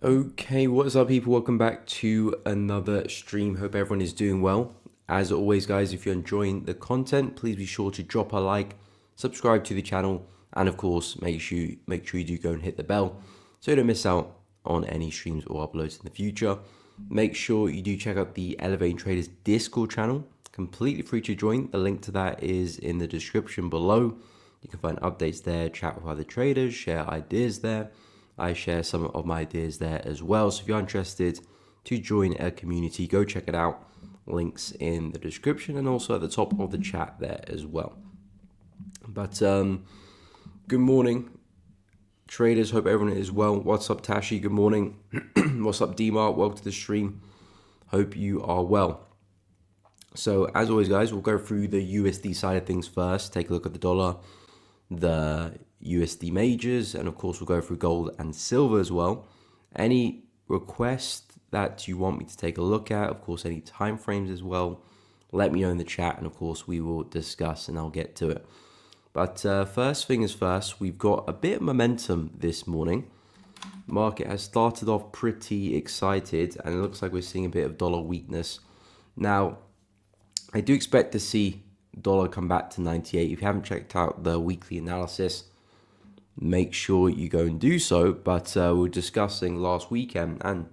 Okay, what's up, people? Welcome back to another stream. Hope everyone is doing well. As always, guys, if you're enjoying the content, please be sure to drop a like, subscribe to the channel, and of course, make sure you do go and hit the bell so you don't miss out on any streams or uploads in the future. Make sure you do check out the Elevating Traders Discord channel, completely free to join. The link to that is in the description below. You can find updates there, chat with other traders, share ideas there. I share some of my ideas there as well. So if you're interested to join a community, go check it out. Links in the description and also at the top of the chat there as well. But good morning, traders. Hope everyone is well. What's up, Tashi? Good morning. What's up, D-Mark? Welcome to the stream. Hope you are well. So as always, guys, we'll go through the USD side of things first. Take a look at the dollar, the USD majors, and of course we'll go through gold and silver as well. Any request that you want me to take a look at, of course any time frames as well, let me know in the chat, and of course we will discuss and I'll get to it. But first thing is first, we've got a bit of momentum this morning. Market has started off pretty excited and it looks like we're seeing a bit of dollar weakness. Now I do expect to see dollar come back to 98. If you haven't checked out the weekly analysis, make sure you go and do so. But we were discussing last weekend and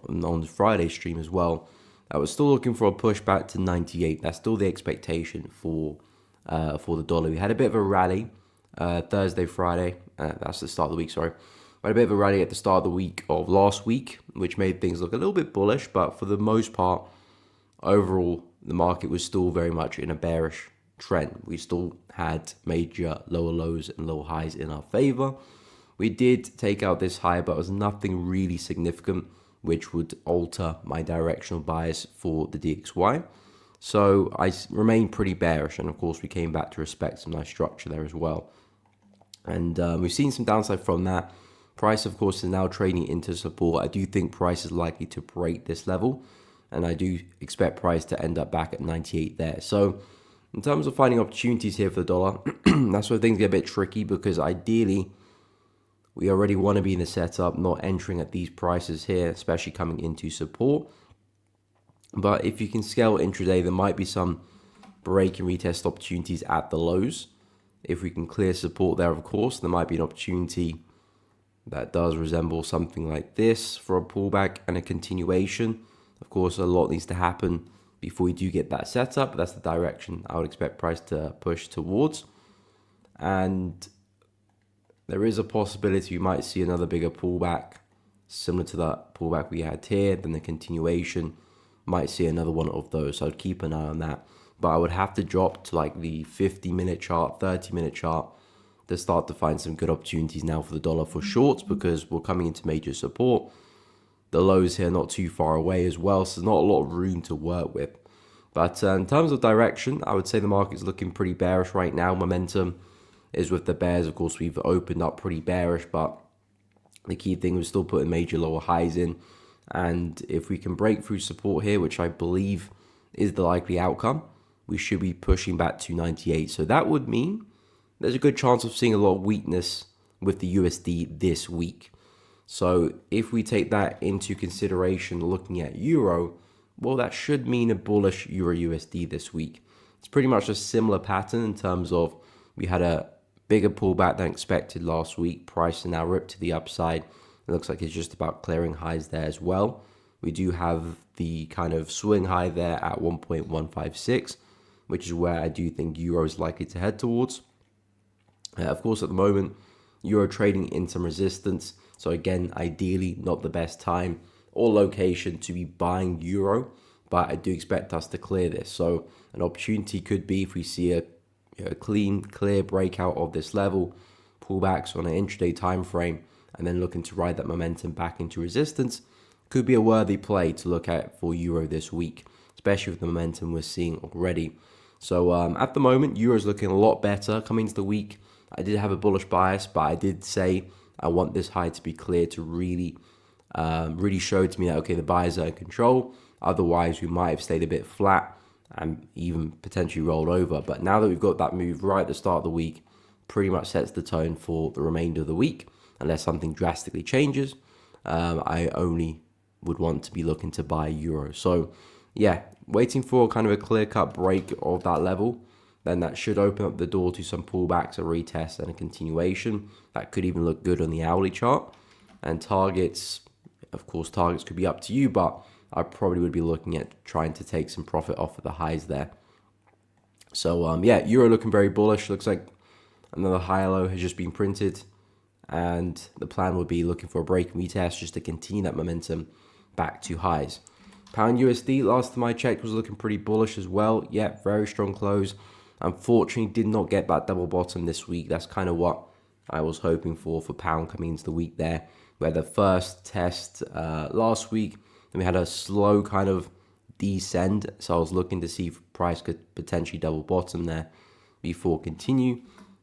on the Friday stream as well, I was still looking for a push back to 98. That's still the expectation for the dollar. We had a bit of a rally Thursday, Friday. That's the start of the week, sorry. We had a bit of a rally at the start of the week of last week, which made things look a little bit bullish. But for the most part, overall, the market was still very much in a bearish trend. We still had major lower lows and lower highs in our favor. We did take out this high, but it was nothing really significant which would alter my directional bias for the DXY. So I remained pretty bearish, and of course we came back to respect some nice structure there as well. And we've seen some downside from that. Price, of course, is now trading into support. I do think price is likely to break this level, and I do expect price to end up back at 98 there. So in terms of finding opportunities here for the dollar, that's where things get a bit tricky, because ideally we already want to be in the setup, not entering at these prices here, especially coming into support. But if you can scale intraday, there might be some break and retest opportunities at the lows. If we can clear support there, of course, there might be an opportunity that does resemble something like this for a pullback and a continuation. Of course, a lot needs to happen before we do get that setup, but that's the direction I would expect price to push towards. And there is a possibility we might see another bigger pullback, similar to that pullback we had here, then the continuation, might see another one of those. So I'd keep an eye on that. But I would have to drop to like the 50-minute chart, 30-minute chart to start to find some good opportunities now for the dollar for shorts, because we're coming into major support. The lows here not too far away as well, so there's not a lot of room to work with. But in terms of direction, I would say the market's looking pretty bearish right now. Momentum is with the bears. Of course, we've opened up pretty bearish, but the key thing was still putting major lower highs in. And if we can break through support here, which I believe is the likely outcome, we should be pushing back to 98. So that would mean there's a good chance of seeing a lot of weakness with the USD this week. So if we take that into consideration looking at Euro, well, that should mean a bullish Euro USD this week. It's pretty much a similar pattern in terms of we had a bigger pullback than expected last week. Price is now ripped to the upside. It looks like it's just about clearing highs there as well. We do have the kind of swing high there at 1.156, which is where I do think Euro is likely to head towards. Of course, at the moment, Euro trading in some resistance. So again, ideally not the best time or location to be buying Euro, but I do expect us to clear this. So an opportunity could be if we see a clean, clear breakout of this level, pullbacks on an intraday time frame, and then looking to ride that momentum back into resistance, could be a worthy play to look at for Euro this week, especially with the momentum we're seeing already. So at the moment, Euro is looking a lot better coming into the week. I did have a bullish bias, but I did say I want this high to be clear to really show to me that, okay, the buyers are in control. Otherwise, we might have stayed a bit flat and even potentially rolled over. But now that we've got that move right at the start of the week, pretty much sets the tone for the remainder of the week, unless something drastically changes. I only would want to be looking to buy euro. So yeah, waiting for kind of a clear-cut break of that level, then that should open up the door to some pullbacks, a retest, and a continuation. That could even look good on the hourly chart. And targets, of course, targets could be up to you, but I probably would be looking at trying to take some profit off of the highs there. So yeah, euro looking very bullish. Looks like another higher low has just been printed, and the plan would be looking for a break and retest just to continue that momentum back to highs. Pound USD, last time I checked, was looking pretty bullish as well. Yeah, very strong close. Unfortunately, did not get that double bottom this week. That's kind of what I was hoping for pound coming into the week there. We had the first test last week, and we had a slow kind of descend. So I was looking to see if price could potentially double bottom there before continue.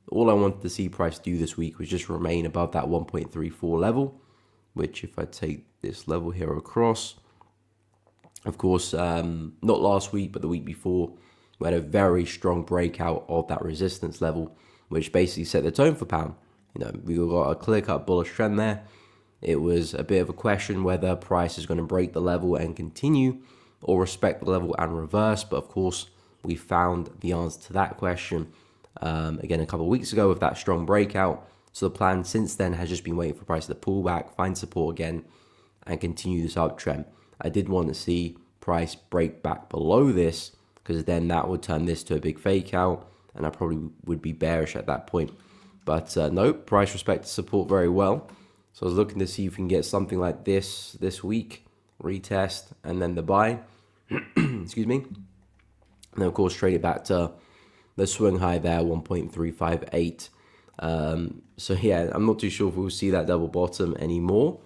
All I wanted to see price do this week was just remain above that 1.34 level, which if I take this level here across, of course, not last week, but the week before, we had a very strong breakout of that resistance level, which basically set the tone for pound. You know, we got a clear-cut bullish trend there. It was a bit of a question whether price is going to break the level and continue or respect the level and reverse. But of course, we found the answer to that question again a couple of weeks ago with that strong breakout. So the plan since then has just been waiting for price to pull back, find support again, and continue this uptrend. I did want to see price break back below this, because then that would turn this to a big fake out, and I probably would be bearish at that point. But no, price respected support very well. So I was looking to see if we can get something like this week, retest, and then the buy. Excuse me. And then of course trade it back to the swing high there, 1.358. So yeah, I'm not too sure if we'll see that double bottom anymore.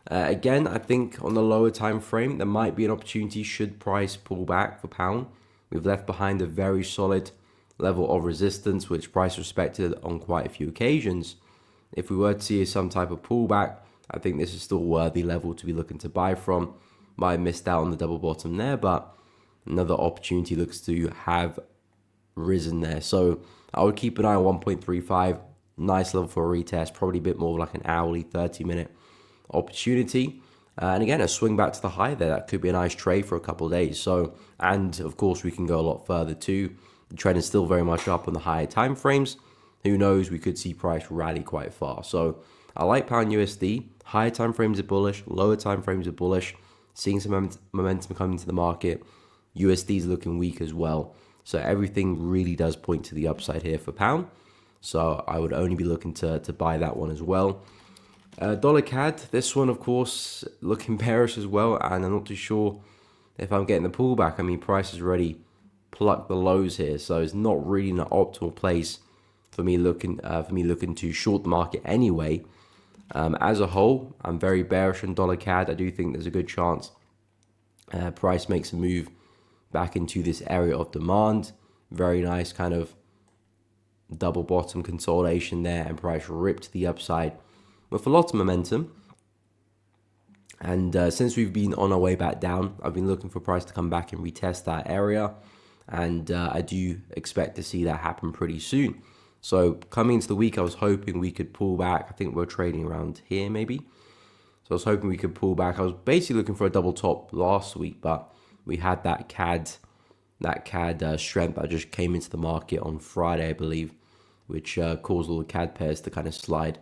Again, I think on the lower time frame, there might be an opportunity should price pull back for pound. We've left behind a very solid level of resistance, which price respected on quite a few occasions. If we were to see some type of pullback, I think this is still a worthy level to be looking to buy from. Might have missed out on the double bottom there, but another opportunity looks to have risen there. So I would keep an eye on 1.35. Nice level for a retest, probably a bit more like an hourly 30-minute opportunity. And again, a swing back to the high there. That could be a nice trade for a couple of days. So, and of course, we can go a lot further too. The trend is still very much up on the higher time frames. Who knows? We could see price rally quite far. So I like pound USD. Higher time frames are bullish. Lower time frames are bullish. Seeing some momentum coming into the market. USD is looking weak as well. So everything really does point to the upside here for pound. So I would only be looking to buy that one as well. Dollar CAD, this one, of course, looking bearish as well, and I'm not too sure if I'm getting the pullback. I mean, price has already plucked the lows here, so it's not really an optimal place for me looking to short the market anyway. As a whole, I'm very bearish on dollar CAD. I do think there's a good chance price makes a move back into this area of demand. Very nice kind of double bottom consolidation there, and price ripped to the upside with a lot of momentum. And since we've been on our way back down, I've been looking for price to come back and retest that area, and I do expect to see that happen pretty soon. So coming into the week, I was hoping we could pull back. I think we're trading around here maybe. So I was hoping we could pull back. I was basically looking for a double top last week, but we had that CAD strength that just came into the market on Friday, I believe, which caused all the CAD pairs to kind of slide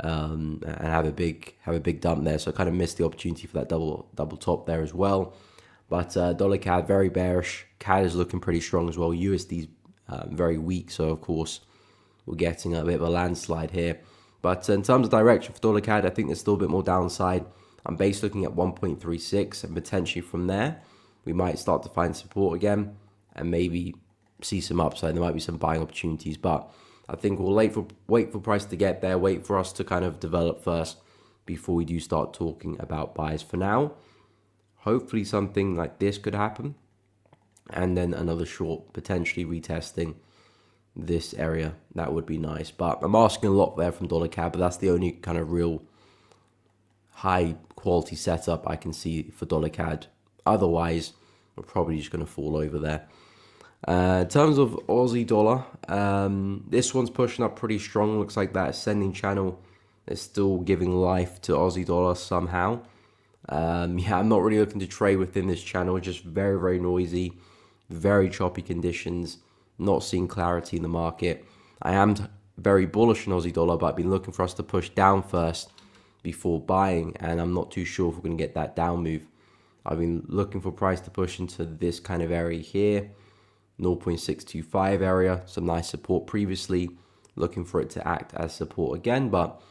and have a big dump there. So I kind of missed the opportunity for that double top there as well. But dollar CAD very bearish. CAD is looking pretty strong as well. USD is very weak, so of course we're getting a bit of a landslide here. But in terms of direction for dollar CAD, I think there's still a bit more downside. I'm base looking at 1.36, and potentially from there we might start to find support again and maybe see some upside. There might be some buying opportunities, but I think we'll wait for price to get there, wait for us to kind of develop first before we do start talking about buys. For now, hopefully something like this could happen, and then another short potentially retesting this area. That would be nice, but I'm asking a lot there from dollar CAD, but that's the only kind of real high quality setup I can see for dollar CAD. Otherwise, we're probably just going to fall over there. In terms of Aussie dollar, this one's pushing up pretty strong. Looks like that ascending channel is still giving life to Aussie dollar somehow. Yeah, I'm not really looking to trade within this channel. Just very, very noisy, very choppy conditions, not seeing clarity in the market. I am very bullish on Aussie dollar, but I've been looking for us to push down first before buying, and I'm not too sure if we're going to get that down move. I've been looking for price to push into this kind of area here, 0.625 area, some nice support previously, looking for it to act as support again, but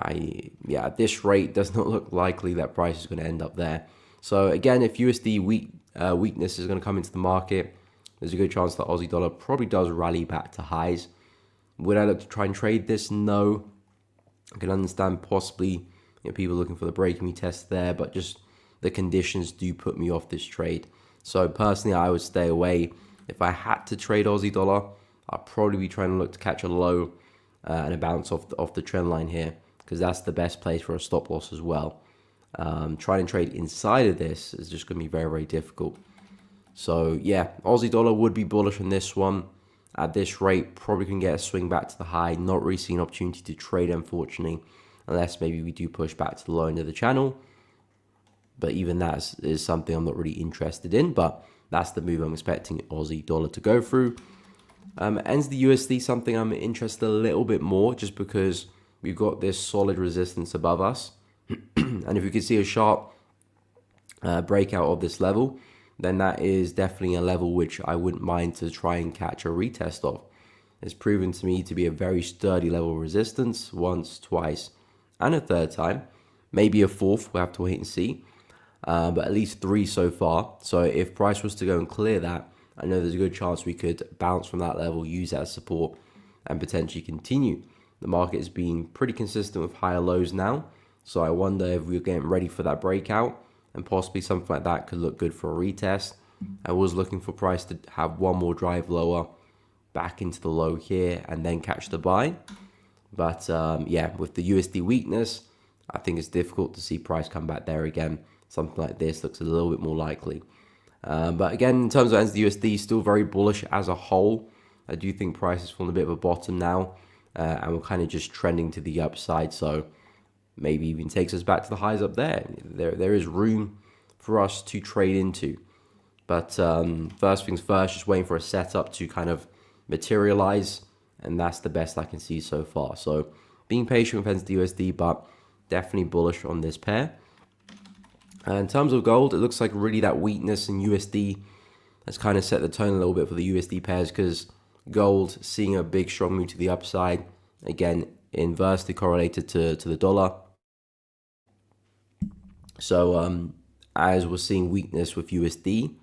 at this rate does not look likely that price is going to end up there. So again, if USD weakness is going to come into the market, there's a good chance that Aussie dollar probably does rally back to highs. Would I look to try and trade this? No. I can understand possibly people looking for the breaking test there, but just the conditions do put me off this trade. So personally, I would stay away. If I had to trade Aussie dollar, I'd probably be trying to look to catch a low and a bounce off the trend line here, because that's the best place for a stop loss as well. Trying to trade inside of this is just going to be very, very difficult. So yeah, Aussie dollar would be bullish on this one. At this rate, probably can get a swing back to the high. Not really seeing an opportunity to trade, unfortunately, unless maybe we do push back to the low end of the channel. But even that is something I'm not really interested in. But that's the move I'm expecting Aussie dollar to go through. Ends the USD, something I'm interested a little bit more, just because we've got this solid resistance above us. And if we can see a sharp breakout of this level, then that is definitely a level which I wouldn't mind to try and catch a retest of. It's proven to me to be a very sturdy level of resistance once, twice, and a third time. Maybe a fourth, we'll have to wait and see. But at least 3 so far. So if price was to go and clear that, I know there's a good chance we could bounce from that level, use that as support, and potentially continue. The market has been pretty consistent with higher lows now. So I wonder if we're getting ready for that breakout, and possibly something like that could look good for a retest. I was looking for price to have one more drive lower, back into the low here, and then catch the buy. But yeah, with the USD weakness, I think it's difficult to see price come back there again. Something like this looks a little bit more likely. But again, in terms of ends the USD, still very bullish as a whole. I do think price is falling a bit of a bottom now, and we're kind of just trending to the upside. So maybe even takes us back to the highs up there. There is room for us to trade into. But first things first, just waiting for a setup to kind of materialize, and that's the best I can see so far. So being patient with the USD, but definitely bullish on this pair. In terms of gold, it looks like really that weakness in USD has kind of set the tone a little bit for the USD pairs, because gold seeing a big strong move to the upside, again inversely correlated to the dollar. So as we're seeing weakness with USD,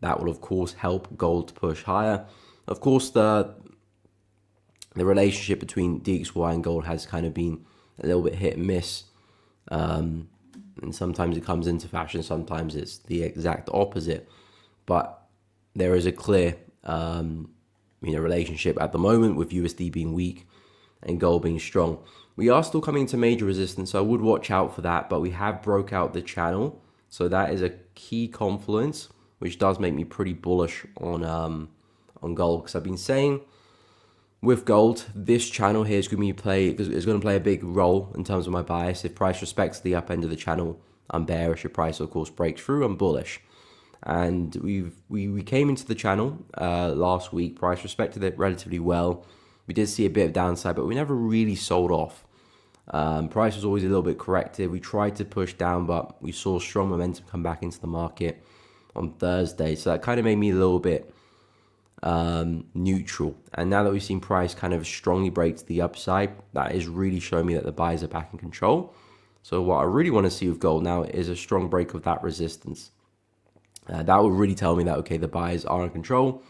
that will of course help gold to push higher. Of course, the relationship between DXY and gold has kind of been a little bit hit and miss. And sometimes it comes into fashion, sometimes it's the exact opposite. But there is a clear relationship at the moment, with USD being weak and gold being strong. We are still coming to major resistance, so I would watch out for that, but we have broke out the channel. So that is a key confluence, which does make me pretty bullish on gold, because I've been saying with gold, this channel here is going to play a big role in terms of my bias. If price respects the up end of the channel, I'm bearish. If price, of course, breaks through, I'm bullish. And we came into the channel last week. Price respected it relatively well. We did see a bit of downside, but we never really sold off. Price was always a little bit corrective. We tried to push down, but we saw strong momentum come back into the market on Thursday. So that kind of made me a little bit neutral. And now that we've seen price kind of strongly break to the upside, that is really showing me that the buyers are back in control. So what I really want to see with gold now is a strong break of that resistance. That would really tell me that, okay, the buyers are in control.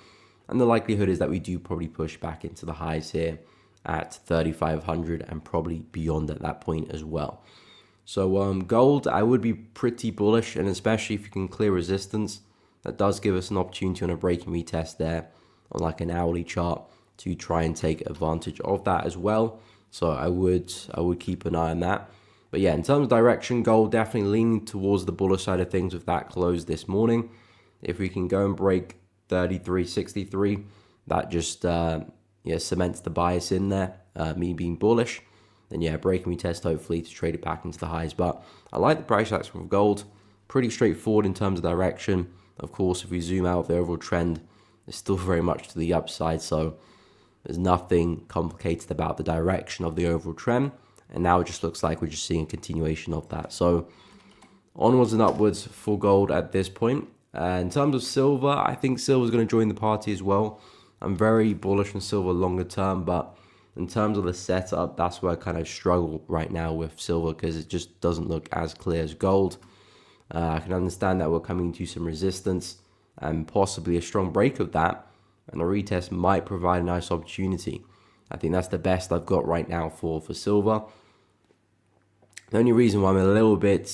And the likelihood is that we do probably push back into the highs here at 3,500 and probably beyond at that point as well. So gold, I would be pretty bullish, and especially if you can clear resistance, that does give us an opportunity on a break and retest there on like an hourly chart to try and take advantage of that as well. So I would keep an eye on that. But yeah, in terms of direction, gold definitely leaning towards the bullish side of things with that close this morning. If we can go and break 33.63, that just cements the bias in there, me being bullish. then yeah, break and retest hopefully to trade it back into the highs. But I like the price action of gold. Pretty straightforward in terms of direction. Of course, if we zoom out, the overall trend is still very much to the upside. So there's nothing complicated about the direction of the overall trend. And now it just looks like we're just seeing a continuation of that. So onwards and upwards for gold at this point. In terms of silver, I think silver is going to join the party as well. I'm very bullish on silver longer term, but in terms of the setup, that's where I kind of struggle right now with silver because it just doesn't look as clear as gold. I can understand that we're coming to some resistance and possibly a strong break of that, and a retest might provide a nice opportunity. I think that's the best I've got right now for silver. The only reason why I'm a little bit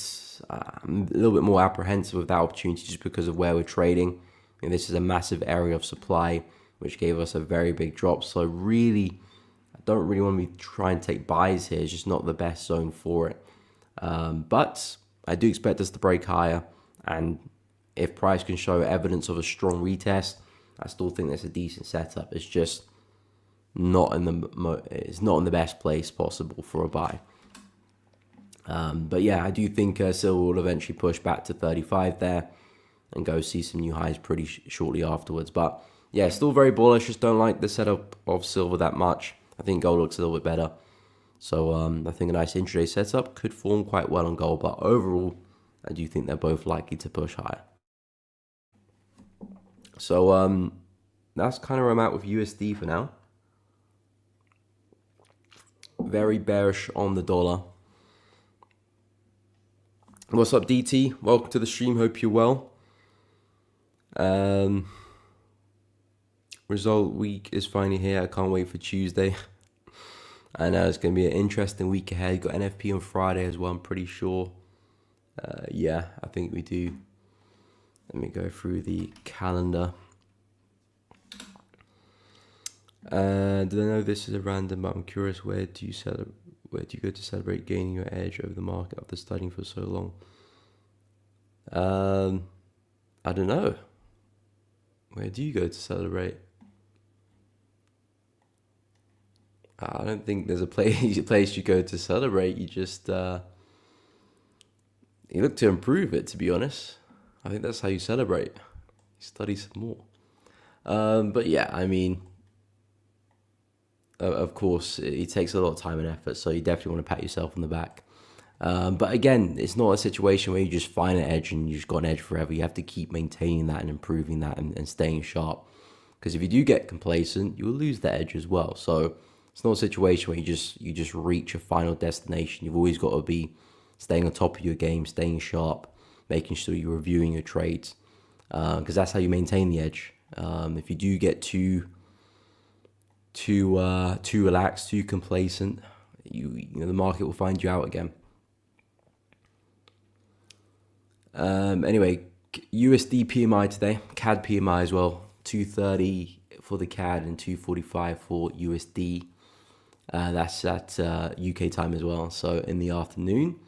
more apprehensive of that opportunity is just because of where we're trading. And this is a massive area of supply, which gave us a very big drop. So really, I don't really want to be trying to take buys here. It's just not the best zone for it. But I do expect us to break higher. And if price can show evidence of a strong retest, I still think that's a decent setup. It's just not in the best place possible for a buy. But yeah, I do think silver will eventually push back to 35 there and go see some new highs pretty shortly afterwards. But yeah, still very bullish. Just don't like the setup of silver that much. I think gold looks a little bit better. So I think a nice intraday setup could form quite well on gold. But overall, I do think they're both likely to push higher. So that's kind of where I'm at with USD for now. Very bearish on the dollar. What's up, DT? Welcome to the stream. Hope you're well. Result week is finally here. I can't wait for Tuesday. I know it's going to be an interesting week ahead. Got NFP on Friday as well, I'm pretty sure. Yeah, I think we do. Let me go through the calendar. Did I know this is a random, but I'm curious, where do you go to celebrate gaining your edge over the market after studying for so long? I don't know. Where do you go to celebrate? I don't think there's a place you go to celebrate. You just you look to improve it, to be honest. I think that's how you celebrate. You study some more. But yeah, I mean, of course, it takes a lot of time and effort, so you definitely want to pat yourself on the back. But again, it's not a situation where you just find an edge and you just got an edge forever. You have to keep maintaining that and improving that and staying sharp. Because if you do get complacent, you will lose that edge as well. So it's not a situation where you just reach a final destination. You've always got to be staying on top of your game, staying sharp, making sure you're reviewing your trades. Because that's how you maintain the edge. If you do get too relaxed, too complacent, you know the market will find you out again. Anyway, USD PMI today, CAD PMI as well, 230 for the CAD and 245 for USD. That's at UK time as well, so in the afternoon.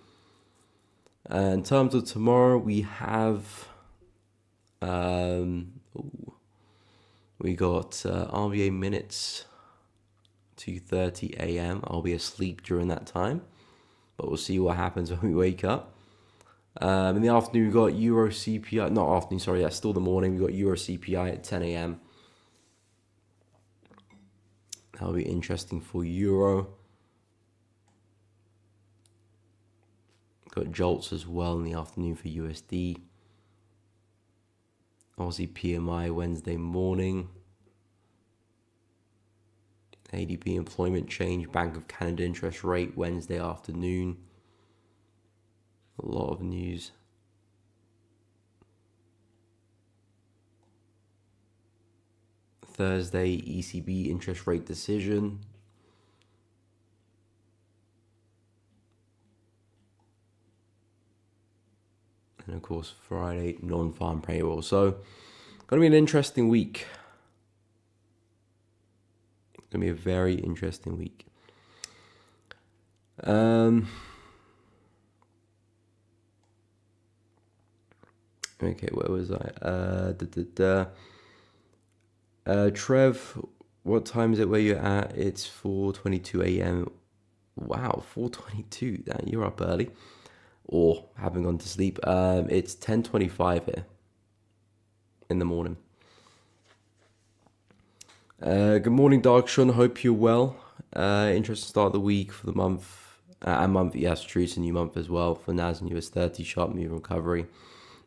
In terms of tomorrow, we have we got RBA minutes, 2:30 a.m. I'll be asleep during that time, but we'll see what happens when we wake up. In the afternoon, we got Euro CPI. Not afternoon, sorry, that's still the morning. We got Euro CPI at 10 a.m. That'll be interesting for Euro. Got jolts as well in the afternoon for USD. Aussie PMI Wednesday morning. ADP employment change, Bank of Canada interest rate Wednesday afternoon. A lot of news. Thursday, ECB interest rate decision. And of course, Friday, non-farm payroll. So, going to be an interesting week. It's going to be a very interesting week. Okay, where was I? Trev, what time is it where you're at? It's 4:22 a.m. Wow, 4:22. Damn, you're up early, or having gone to sleep. It's 10:25 here in the morning. Good morning, Darkshun. Hope you're well. Interesting start of the week for the month. And month, yes, true, it's a new month as well for NAS and US 30 sharp move recovery.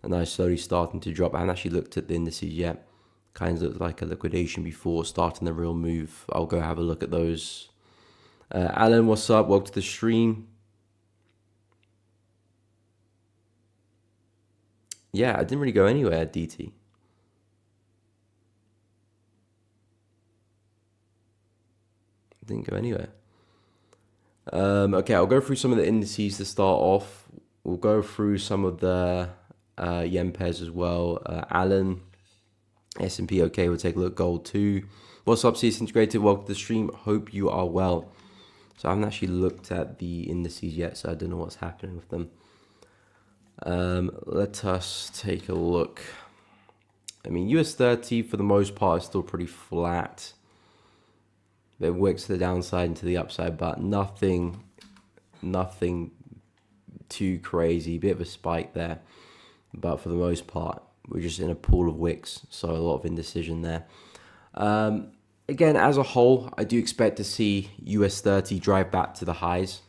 And now slowly starting to drop. I haven't actually looked at the indices yet. Kind of looked like a liquidation before starting the real move. I'll go have a look at those. Alan, what's up? Welcome to the stream. Yeah, I didn't really go anywhere, DT. Didn't go anywhere. Okay, I'll go through some of the indices to start off. We'll go through some of the yen pairs as well. Alan, S&P, okay, we'll take a look. Gold too. What's up, CS Integrated? Welcome to the stream. Hope you are well. So I haven't actually looked at the indices yet, so I don't know what's happening with them. Let us take a look. I mean, US 30 for the most part is still pretty flat. It wicks to the downside and to the upside, but nothing too crazy. Bit of a spike there, but for the most part, we're just in a pool of wicks, so a lot of indecision there. Again, as a whole, I do expect to see US 30 drive back to the highs.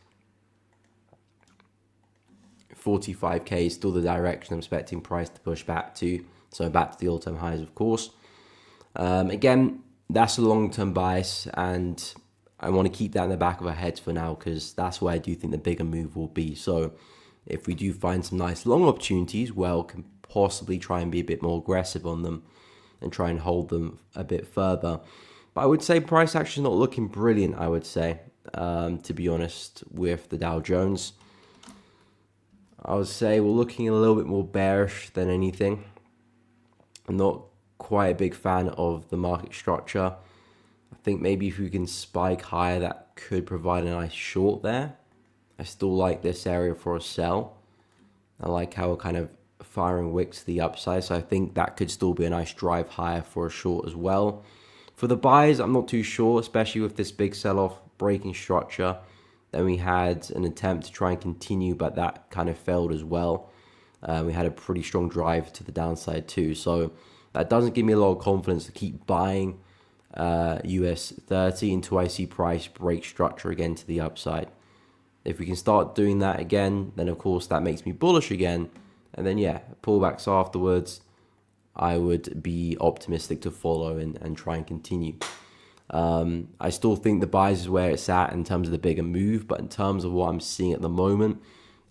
45k is still the direction I'm expecting price to push back to, so back to the all-time highs, of course. Again, that's a long-term bias, and I want to keep that in the back of our heads for now, because that's where I do think the bigger move will be. So if we do find some nice long opportunities, well, can possibly try and be a bit more aggressive on them and try and hold them a bit further. But I would say price action is not looking brilliant, I would say, to be honest, with the Dow Jones. I would say we're looking a little bit more bearish than anything. I'm not quite a big fan of the market structure. I think maybe if we can spike higher, that could provide a nice short there. I still like this area for a sell. I like how we're kind of firing wicks to the upside, so I think that could still be a nice drive higher for a short as well. For the buys, I'm not too sure, especially with this big sell-off breaking structure. Then we had an attempt to try and continue, but that kind of failed as well. We had a pretty strong drive to the downside too, so that doesn't give me a lot of confidence to keep buying US 30 until I see price break structure again to the upside. If we can start doing that again, then of course that makes me bullish again. And then yeah, pullbacks afterwards, I would be optimistic to follow and try and continue. I still think the buys is where it's at in terms of the bigger move, but in terms of what I'm seeing at the moment,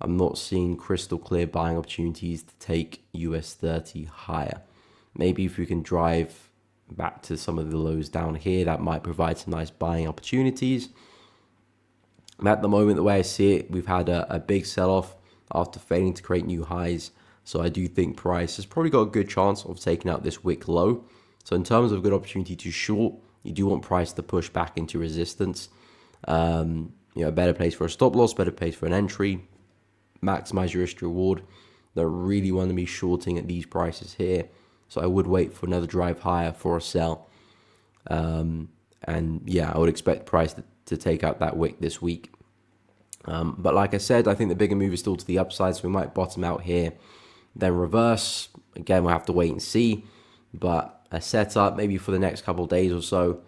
I'm not seeing crystal clear buying opportunities to take US 30 higher. Maybe if we can drive back to some of the lows down here, that might provide some nice buying opportunities. At the moment, the way I see it, we've had a big sell-off after failing to create new highs. So I do think price has probably got a good chance of taking out this wick low. So in terms of a good opportunity to short, you do want price to push back into resistance. A better place for a stop loss, better place for an entry, maximize your risk to reward. Don't really want to be shorting at these prices here. So I would wait for another drive higher for a sell. And yeah, I would expect price to take out that wick this week. But like I said, I think the bigger move is still to the upside, so we might bottom out here, then reverse. Again, we'll have to wait and see. But a setup maybe for the next couple of days or so,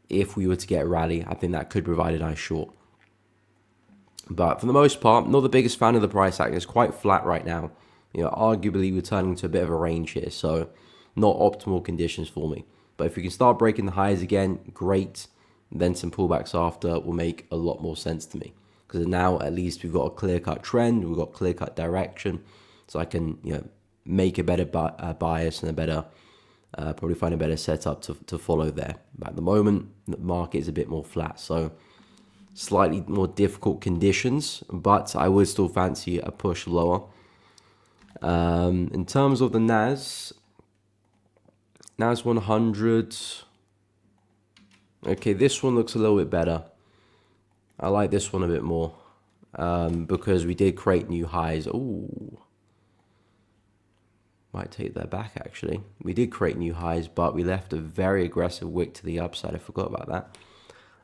if we were to get a rally, I think that could provide a nice short. But for the most part, not the biggest fan of the price action. It's quite flat right now. Arguably we're turning to a bit of a range here, so not optimal conditions for me. But if we can start breaking the highs again, great. Then some pullbacks after will make a lot more sense to me. Because now at least we've got a clear-cut trend, we've got clear-cut direction, so I can make a better bias and a better, probably find a better setup to follow there. But at the moment, the market is a bit more flat, so slightly more difficult conditions, but I would still fancy a push lower. In terms of the NAS 100, okay, this one looks a little bit better. I like this one a bit more because we did create new highs. Ooh, might take that back actually. We did create new highs, but we left a very aggressive wick to the upside. I forgot about that.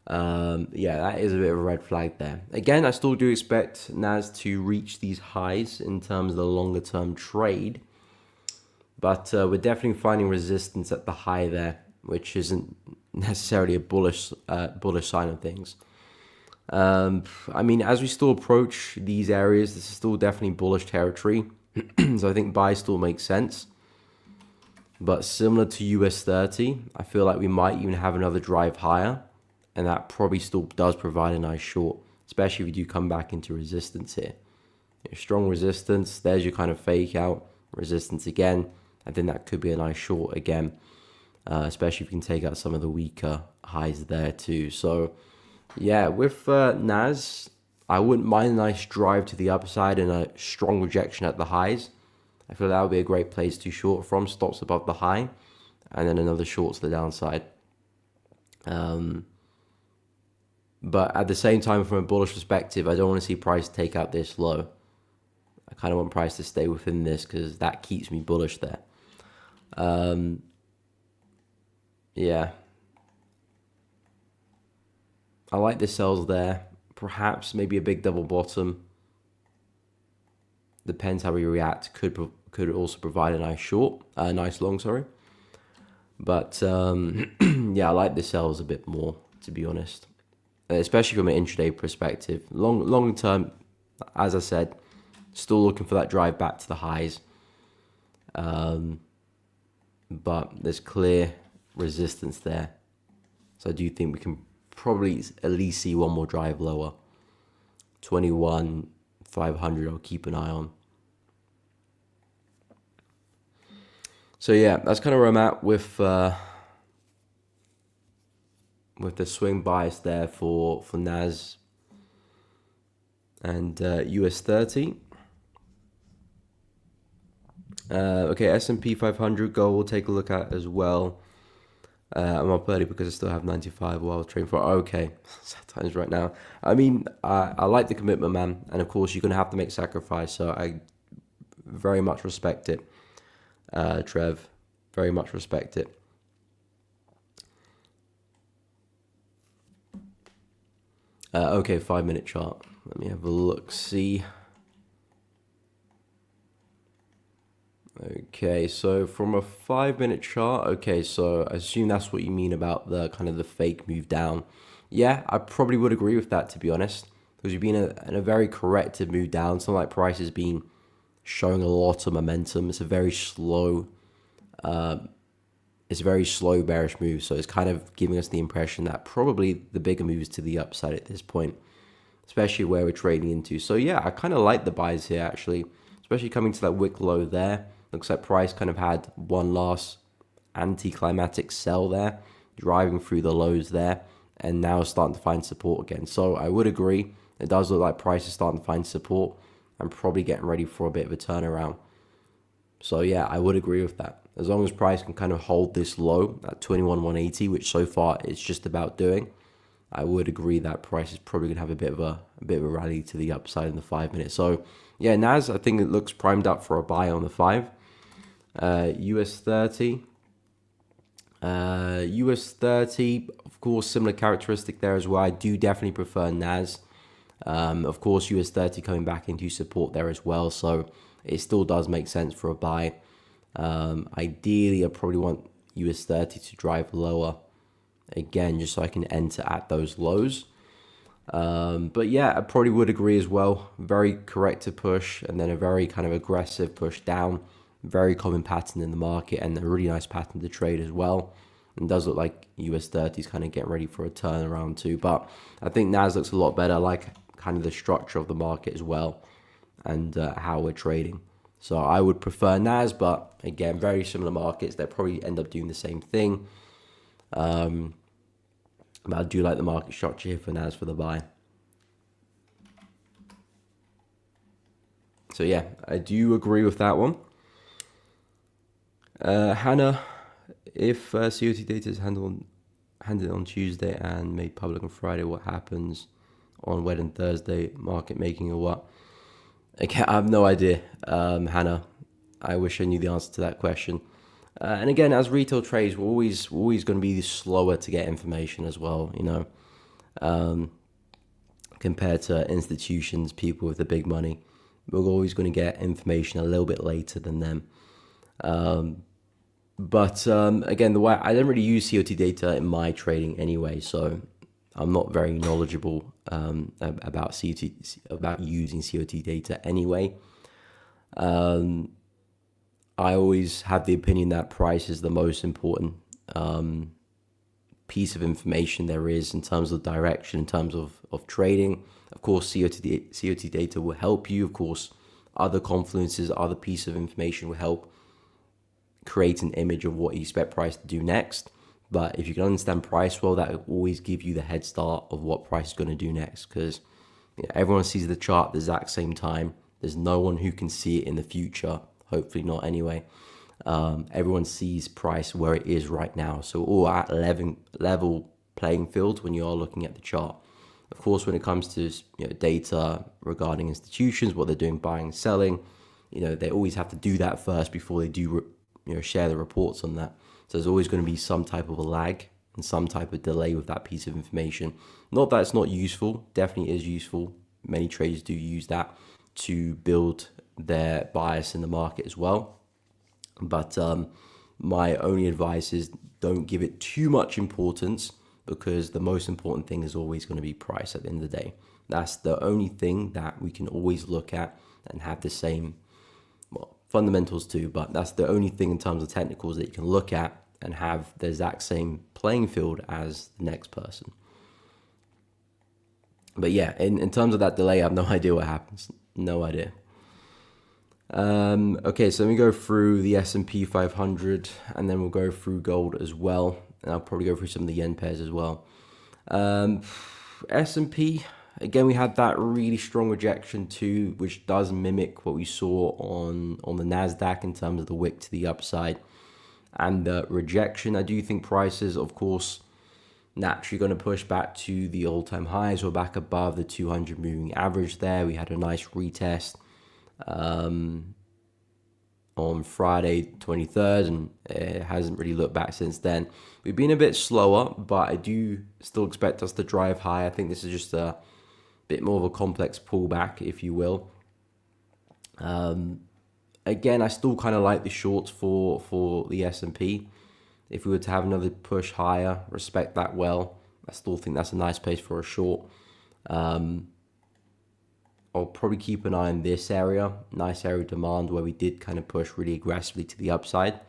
Yeah, that is a bit of a red flag there. Again, I still do expect NAS to reach these highs in terms of the longer term trade, but we're definitely finding resistance at the high there, which isn't necessarily a bullish sign of things. I mean, as we still approach these areas, this is still definitely bullish territory. So I think buy still makes sense. But similar to US 30, I feel like we might even have another drive higher. And that probably still does provide a nice short, especially if you do come back into resistance here. Strong resistance, there's your kind of fake out. Resistance again. I think that could be a nice short again. Especially if you can take out some of the weaker highs there too. So yeah, with NAS, I wouldn't mind a nice drive to the upside and a strong rejection at the highs. I feel that would be a great place to short from, stops above the high, and then another short to the downside. But at the same time, from a bullish perspective, I don't want to see price take out this low. I kind of want price to stay within this because that keeps me bullish there. Yeah. I like the sells there. Perhaps maybe a big double bottom. Depends how we react. Could also provide a nice short, a nice long, sorry. But yeah, I like the sells a bit more, to be honest, especially from an intraday perspective. Long term, as I said, still looking for that drive back to the highs. But there's clear resistance there, so I do think we can probably at least see one more drive lower. 21,500 I'll keep an eye on. So yeah, that's kind of where I'm at with the swing bias there for NAS and US 30. Okay, S&P 500 gold we'll take a look at as well. I'm up early because I still have 95 while trading for. Okay, sad times right now. I mean, I like the commitment, man, and of course you're gonna have to make sacrifice. So I very much respect it, Trev. Very much respect it. Okay, 5-minute chart. Let me have a look. See. Okay, so from a 5-minute chart, okay, so I assume that's what you mean about the kind of the fake move down. Yeah, I probably would agree with that, to be honest, because you've been in a very corrective move down. It's not like price has been showing a lot of momentum. It's a very slow bearish move, so it's kind of giving us the impression that probably the bigger move is to the upside at this point, especially where we're trading into. So yeah, I kind of like the buys here actually, especially coming to that wick low there. Looks like price kind of had one last anticlimactic sell there, driving through the lows there, and now starting to find support again. So I would agree, it does look like price is starting to find support and probably getting ready for a bit of a turnaround. So yeah, I would agree with that. As long as price can kind of hold this low at 21,180, which so far it's just about doing, I would agree that price is probably gonna have a bit of a rally to the upside in the 5-minute. So yeah, NAS, I think it looks primed up for a buy on the 5. US 30. US 30, of course, similar characteristic there as well. I do definitely prefer NAS. Of course, US 30 coming back into support there as well, so it still does make sense for a buy. Ideally, I probably want US 30 to drive lower again, just so I can enter at those lows. But yeah, I probably would agree as well. Very corrective push and then a very kind of aggressive push down. Very common pattern in the market and a really nice pattern to trade as well. And does look like US 30 is kind of getting ready for a turnaround too. But I think NAS looks a lot better. I like kind of the structure of the market as well and how we're trading. So I would prefer NAS, but again, very similar markets. They probably end up doing the same thing. But I do like the market structure here for NAS for the buy. So yeah, I do agree with that one. Hannah, if COT data is handled on Tuesday and made public on Friday, what happens on Wednesday and Thursday? Market making or what? Okay, I have no idea, Hannah. I wish I knew the answer to that question. And again, as retail trades, we're always going to be slower to get information as well. You know, compared to institutions, people with the big money. We're always going to get information a little bit later than them. But again, the way I don't really use COT data in my trading anyway, so I'm not very knowledgeable about using COT data anyway. I always have the opinion that price is the most important piece of information there is in terms of direction, in terms of trading. Of course, COT data will help you. Of course, other confluences, other pieces of information will help create an image of what you expect price to do next. But if you can understand price well, that will always give you the head start of what price is going to do next, because everyone sees the chart at the exact same time. There's no one who can see it in the future, hopefully not anyway. Everyone sees price where it is right now, so all at level playing field when you are looking at the chart. Of course, when it comes to data regarding institutions, what they're doing, buying and selling, they always have to do that first before they do share the reports on that. So there's always going to be some type of a lag and some type of delay with that piece of information. Not that it's not useful, definitely is useful. Many traders do use that to build their bias in the market as well. But my only advice is don't give it too much importance, because the most important thing is always going to be price at the end of the day. That's the only thing that we can always look at and have the same, fundamentals too, but that's the only thing in terms of technicals that you can look at and have the exact same playing field as the next person. But yeah, in terms of that delay, I have no idea what happens. No idea. Okay, so let me go through the S&P 500, and then we'll go through gold as well, and I'll probably go through some of the yen pairs as well. S&P, again, we had that really strong rejection too, which does mimic what we saw on the NASDAQ in terms of the wick to the upside and the rejection. I do think prices, of course, naturally going to push back to the all-time highs. We're back above the 200 moving average there. We had a nice retest on Friday 23rd, and it hasn't really looked back since then. We've been a bit slower, but I do still expect us to drive high. I think this is just a bit more of a complex pullback, if you will. Again, I still kind of like the shorts for the S&P. If we were to have another push higher, respect that well. I still think that's a nice place for a short. I'll probably keep an eye on this area, nice area of demand where we did kind of push really aggressively to the upside.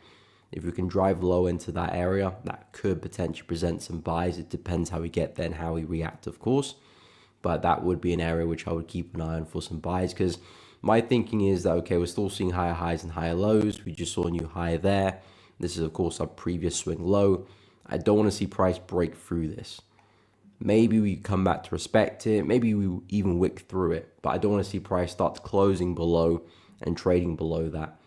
If we can drive low into that area, that could potentially present some buys. It depends how we get there and how we react, of course. But that would be an area which I would keep an eye on for some buys, because my thinking is that, okay, we're still seeing higher highs and higher lows. We just saw a new high there. This is, of course, our previous swing low. I don't want to see price break through this. Maybe we come back to respect it. Maybe we even wick through it. But I don't want to see price start closing below and trading below that.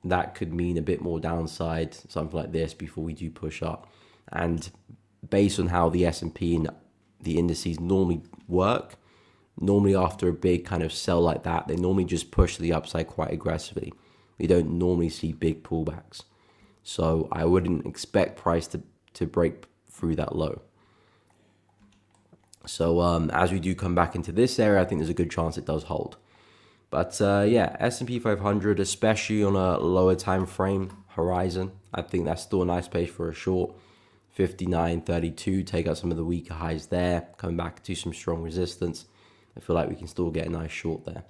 That could mean a bit more downside, something like this, before we do push up. And based on how the S&P and the indices normally work, normally after a big kind of sell like that, they normally just push to the upside quite aggressively. We don't normally see big pullbacks. So I wouldn't expect price to break through that low. So as we do come back into this area, I think there's a good chance it does hold. But yeah, S&P 500, especially on a lower time frame horizon, I think that's still a nice place for a short. 59.32, take out some of the weaker highs there, coming back to some strong resistance. I feel like we can still get a nice short there.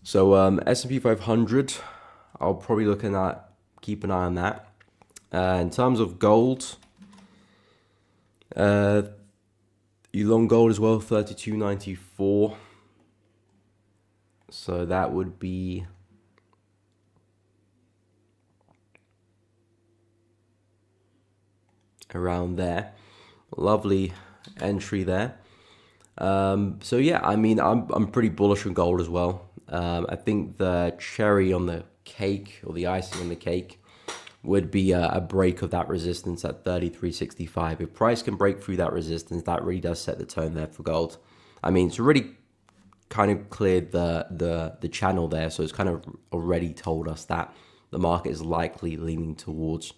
So S&P 500, I'll probably keep an eye on that. In terms of gold, you long gold as well, 32.94. So that would be around there. Lovely entry there. So yeah, I mean, I'm pretty bullish on gold as well. I think the cherry on the cake, or the icing on the cake, would be a break of that resistance at 33.65. If price can break through that resistance, that really does set the tone there for gold. I mean, it's already kind of cleared the channel there, so it's kind of already told us that the market is likely leaning towards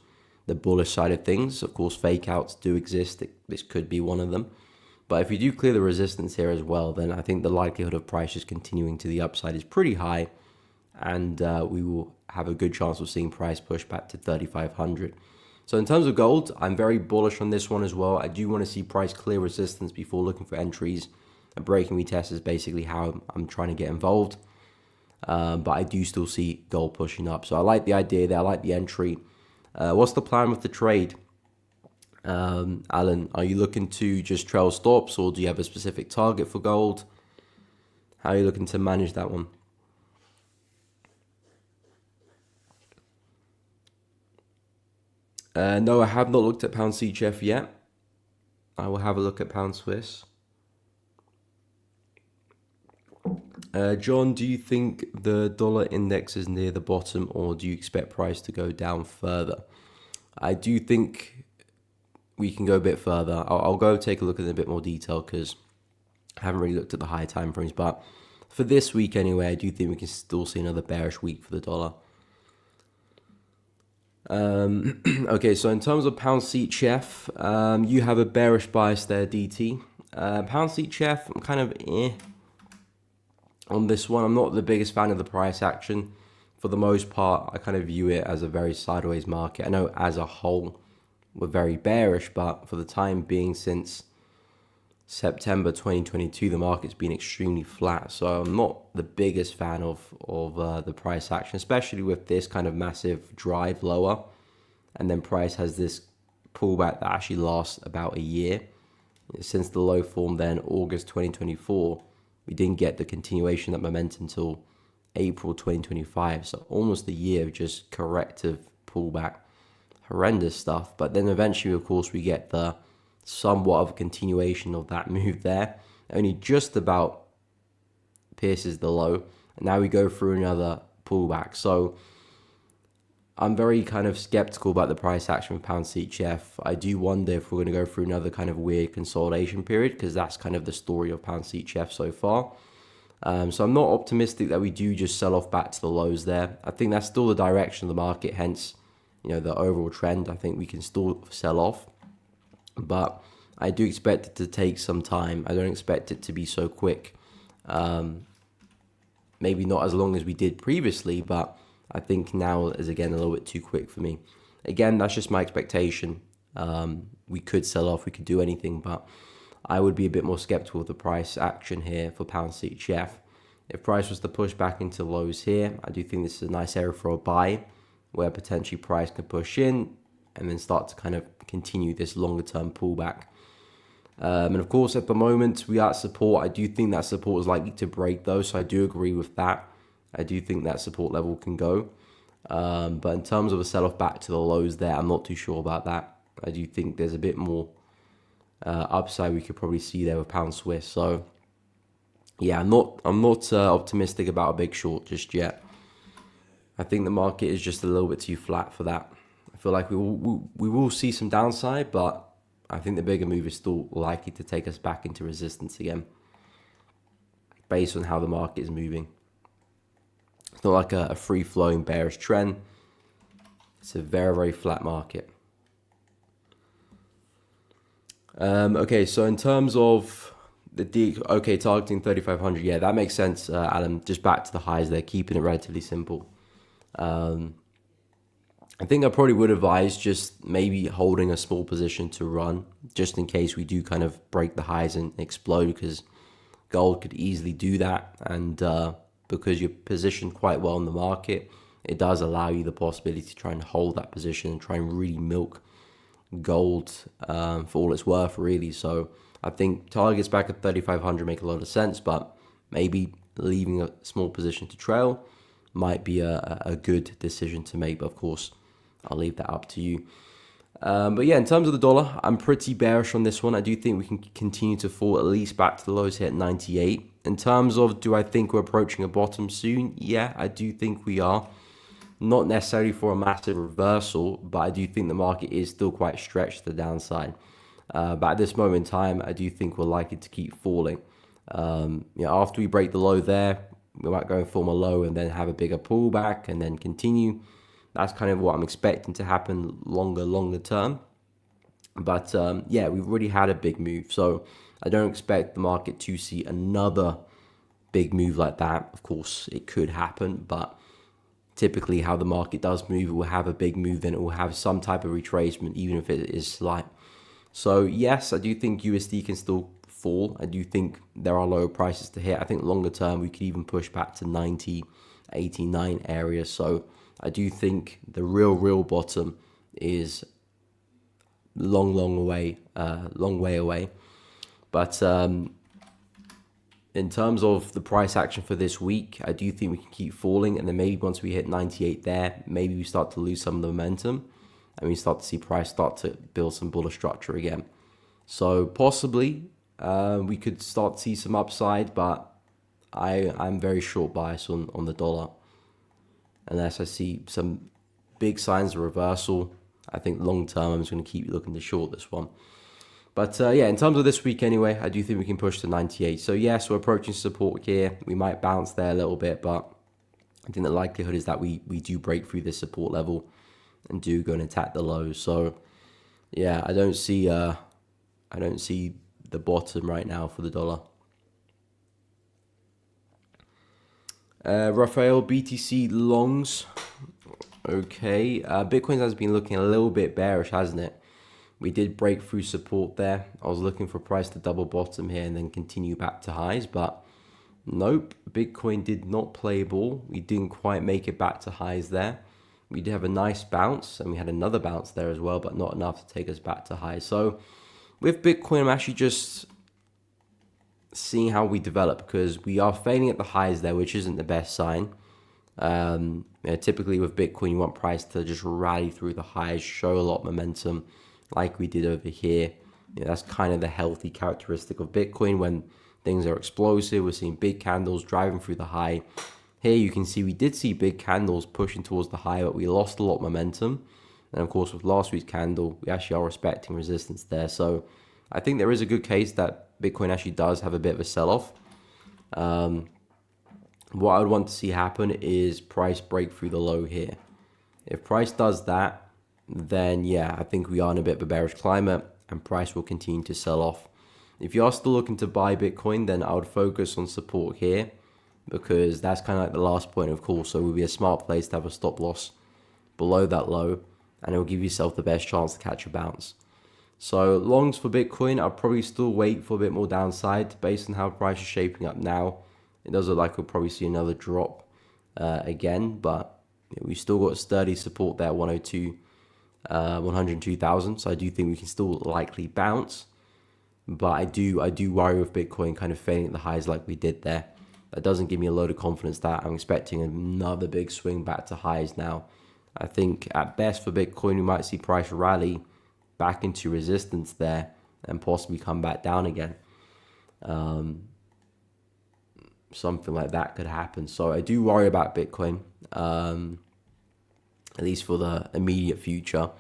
the bullish side of things. Of course, fake outs do exist. This could be one of them. But if you do clear the resistance here as well, then I think the likelihood of prices continuing to the upside is pretty high. And we will have a good chance of seeing price push back to 3,500. So in terms of gold, I'm very bullish on this one as well. I do want to see price clear resistance before looking for entries. A breaking retest is basically how I'm trying to get involved. But I do still see gold pushing up. So I like the idea there. I like the entry. What's the plan with the trade? Alan, are you looking to just trail stops, or do you have a specific target for gold? How are you looking to manage that one? No, I have not looked at pound CHF yet. I will have a look at pound Swiss. John, do you think the dollar index is near the bottom, or do you expect price to go down further? I do think we can go a bit further. I'll go take a look at it in a bit more detail because I haven't really looked at the higher time frames. But for this week anyway, I do think we can still see another bearish week for the dollar. Okay, so in terms of pound CHF, you have a bearish bias there, DT. Pound CHF, I'm kind of on this one. I'm not the biggest fan of the price action. For the most part, I kind of view it as a very sideways market. I know as a whole, we're very bearish, but for the time being, since September 2022, the market's been extremely flat. So I'm not the biggest fan of the price action, especially with this kind of massive drive lower. And then price has this pullback that actually lasts about a year. Since the low form then, August 2024, we didn't get the continuation of that momentum until April 2025. So almost a year of just corrective pullback. Horrendous stuff. But then eventually, of course, we get the somewhat of a continuation of that move there. Only just about pierces the low. And now we go through another pullback. So I'm very kind of skeptical about the price action with pound CHF. I do wonder if we're going to go through another kind of weird consolidation period, because that's kind of the story of pound CHF so far. So I'm not optimistic that we do just sell off back to the lows there. I think that's still the direction of the market, hence, the overall trend. I think we can still sell off, but I do expect it to take some time. I don't expect it to be so quick. Maybe not as long as we did previously, but I think now is again a little bit too quick for me. Again, that's just my expectation. We could sell off, we could do anything, but I would be a bit more skeptical of the price action here for pound CHF. If price was to push back into lows here, I do think this is a nice area for a buy, where potentially price can push in and then start to kind of continue this longer term pullback. And of course, at the moment, we are at support. I do think that support is likely to break though, so I do agree with that. I do think that support level can go. But in terms of a sell-off back to the lows there, I'm not too sure about that. I do think there's a bit more upside we could probably see there with pound Swiss. So yeah, I'm not optimistic about a big short just yet. I think the market is just a little bit too flat for that. I feel like we will see some downside, but I think the bigger move is still likely to take us back into resistance again, based on how the market is moving. It's not like a free-flowing bearish trend. It's a very, very flat market. Okay, so in terms of targeting 3,500, yeah, that makes sense, Alan. Just back to the highs there, keeping it relatively simple. I think I probably would advise just maybe holding a small position to run, just in case we do kind of break the highs and explode, because gold could easily do that. And because you're positioned quite well in the market, it does allow you the possibility to try and hold that position and try and really milk gold for all it's worth, really. So I think targets back at 3,500 make a lot of sense, but maybe leaving a small position to trail might be a good decision to make. But of course, I'll leave that up to you. But yeah, in terms of the dollar, I'm pretty bearish on this one. I do think we can continue to fall at least back to the lows here at 98. In terms of, do I think we're approaching a bottom soon? Yeah, I do think we are. Not necessarily for a massive reversal, but I do think the market is still quite stretched to the downside. But at this moment in time, I do think we're likely to keep falling. After we break the low there, we might go and form a low and then have a bigger pullback and then continue. that's kind of what I'm expecting to happen longer term. But yeah, we've already had a big move, so I don't expect the market to see another big move like that. Of course, it could happen, but typically how the market does move, it will have a big move, then it will have some type of retracement, even if it is slight. So yes, I do think USD can still fall. I do think there are lower prices to hit. I think longer term, we could even push back to 90, 89 areas. So I do think the real bottom is long way away. But in terms of the price action for this week, I do think we can keep falling, and then maybe once we hit 98 there, maybe we start to lose some of the momentum and we start to see price start to build some bullish structure again. So possibly we could start to see some upside, but I'm very short bias on the dollar. Unless I see some big signs of reversal, I think long term I'm just going to keep looking to short this one. But yeah, in terms of this week anyway, I do think we can push to 98. So yes, we're approaching support here. We might bounce there a little bit, but I think the likelihood is that we do break through this support level and do go and attack the lows. So yeah, I don't see the bottom right now for the dollar. Rafael, BTC longs. Okay, Bitcoin has been looking a little bit bearish, hasn't it? We did break through support there. I was looking for price to double bottom here and then continue back to highs, but nope, Bitcoin did not play ball. We didn't quite make it back to highs there. We did have a nice bounce, and we had another bounce there as well, but not enough to take us back to highs. So with Bitcoin, I'm actually just seeing how we develop, because we are failing at the highs there, which isn't the best sign. Typically with Bitcoin, you want price to just rally through the highs, show a lot of momentum like we did over here. That's kind of the healthy characteristic of Bitcoin. When things are explosive, we're seeing big candles driving through the high. Here you can see we did see big candles pushing towards the high, but we lost a lot of momentum. And of course, with last week's candle, we actually are respecting resistance there. So I think there is a good case that Bitcoin actually does have a bit of a sell-off. What I would want to see happen is price break through the low here. If price does that, then yeah, I think we are in a bit of a bearish climate and price will continue to sell off. If you are still looking to buy Bitcoin, then I would focus on support here, because that's kind of like the last point of call. So it would be a smart place to have a stop loss below that low, and it will give yourself the best chance to catch a bounce. So longs for Bitcoin, I'll probably still wait for a bit more downside based on how price is shaping up now. It does look like we'll probably see another drop again, but we still got a sturdy support there, 102,000. So I do think we can still likely bounce, but I do worry with Bitcoin kind of failing at the highs like we did there. That doesn't give me a load of confidence that I'm expecting another big swing back to highs now. I think at best for Bitcoin, we might see price rally back into resistance there and possibly come back down again. Something like that could happen. So I do worry about Bitcoin, at least for the immediate future.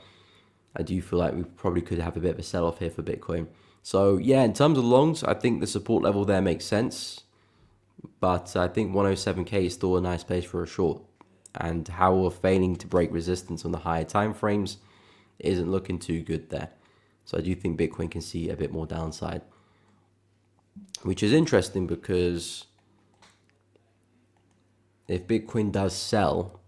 I do feel like we probably could have a bit of a sell-off here for Bitcoin. So yeah, in terms of longs, I think the support level there makes sense. But I think 107k is still a nice place for a short. And how we're failing to break resistance on the higher time frames isn't looking too good there. So I do think Bitcoin can see a bit more downside, which is interesting, because if Bitcoin does sell,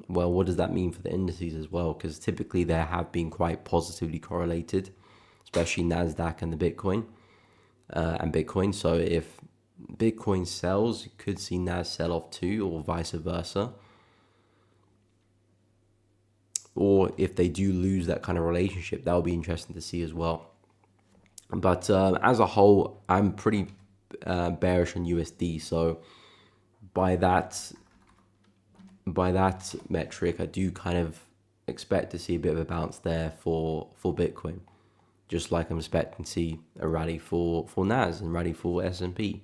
well, what does that mean for the indices as well? Because typically they have been quite positively correlated, especially NASDAQ and the Bitcoin and Bitcoin. So if Bitcoin sells, you could see NAS sell off too, or vice versa. Or if they do lose that kind of relationship, that will be interesting to see as well. But as a whole, I'm pretty bearish on USD. So by that metric, I do kind of expect to see a bit of a bounce there for Bitcoin, just like I'm expecting to see a rally for NAS and rally for S&P.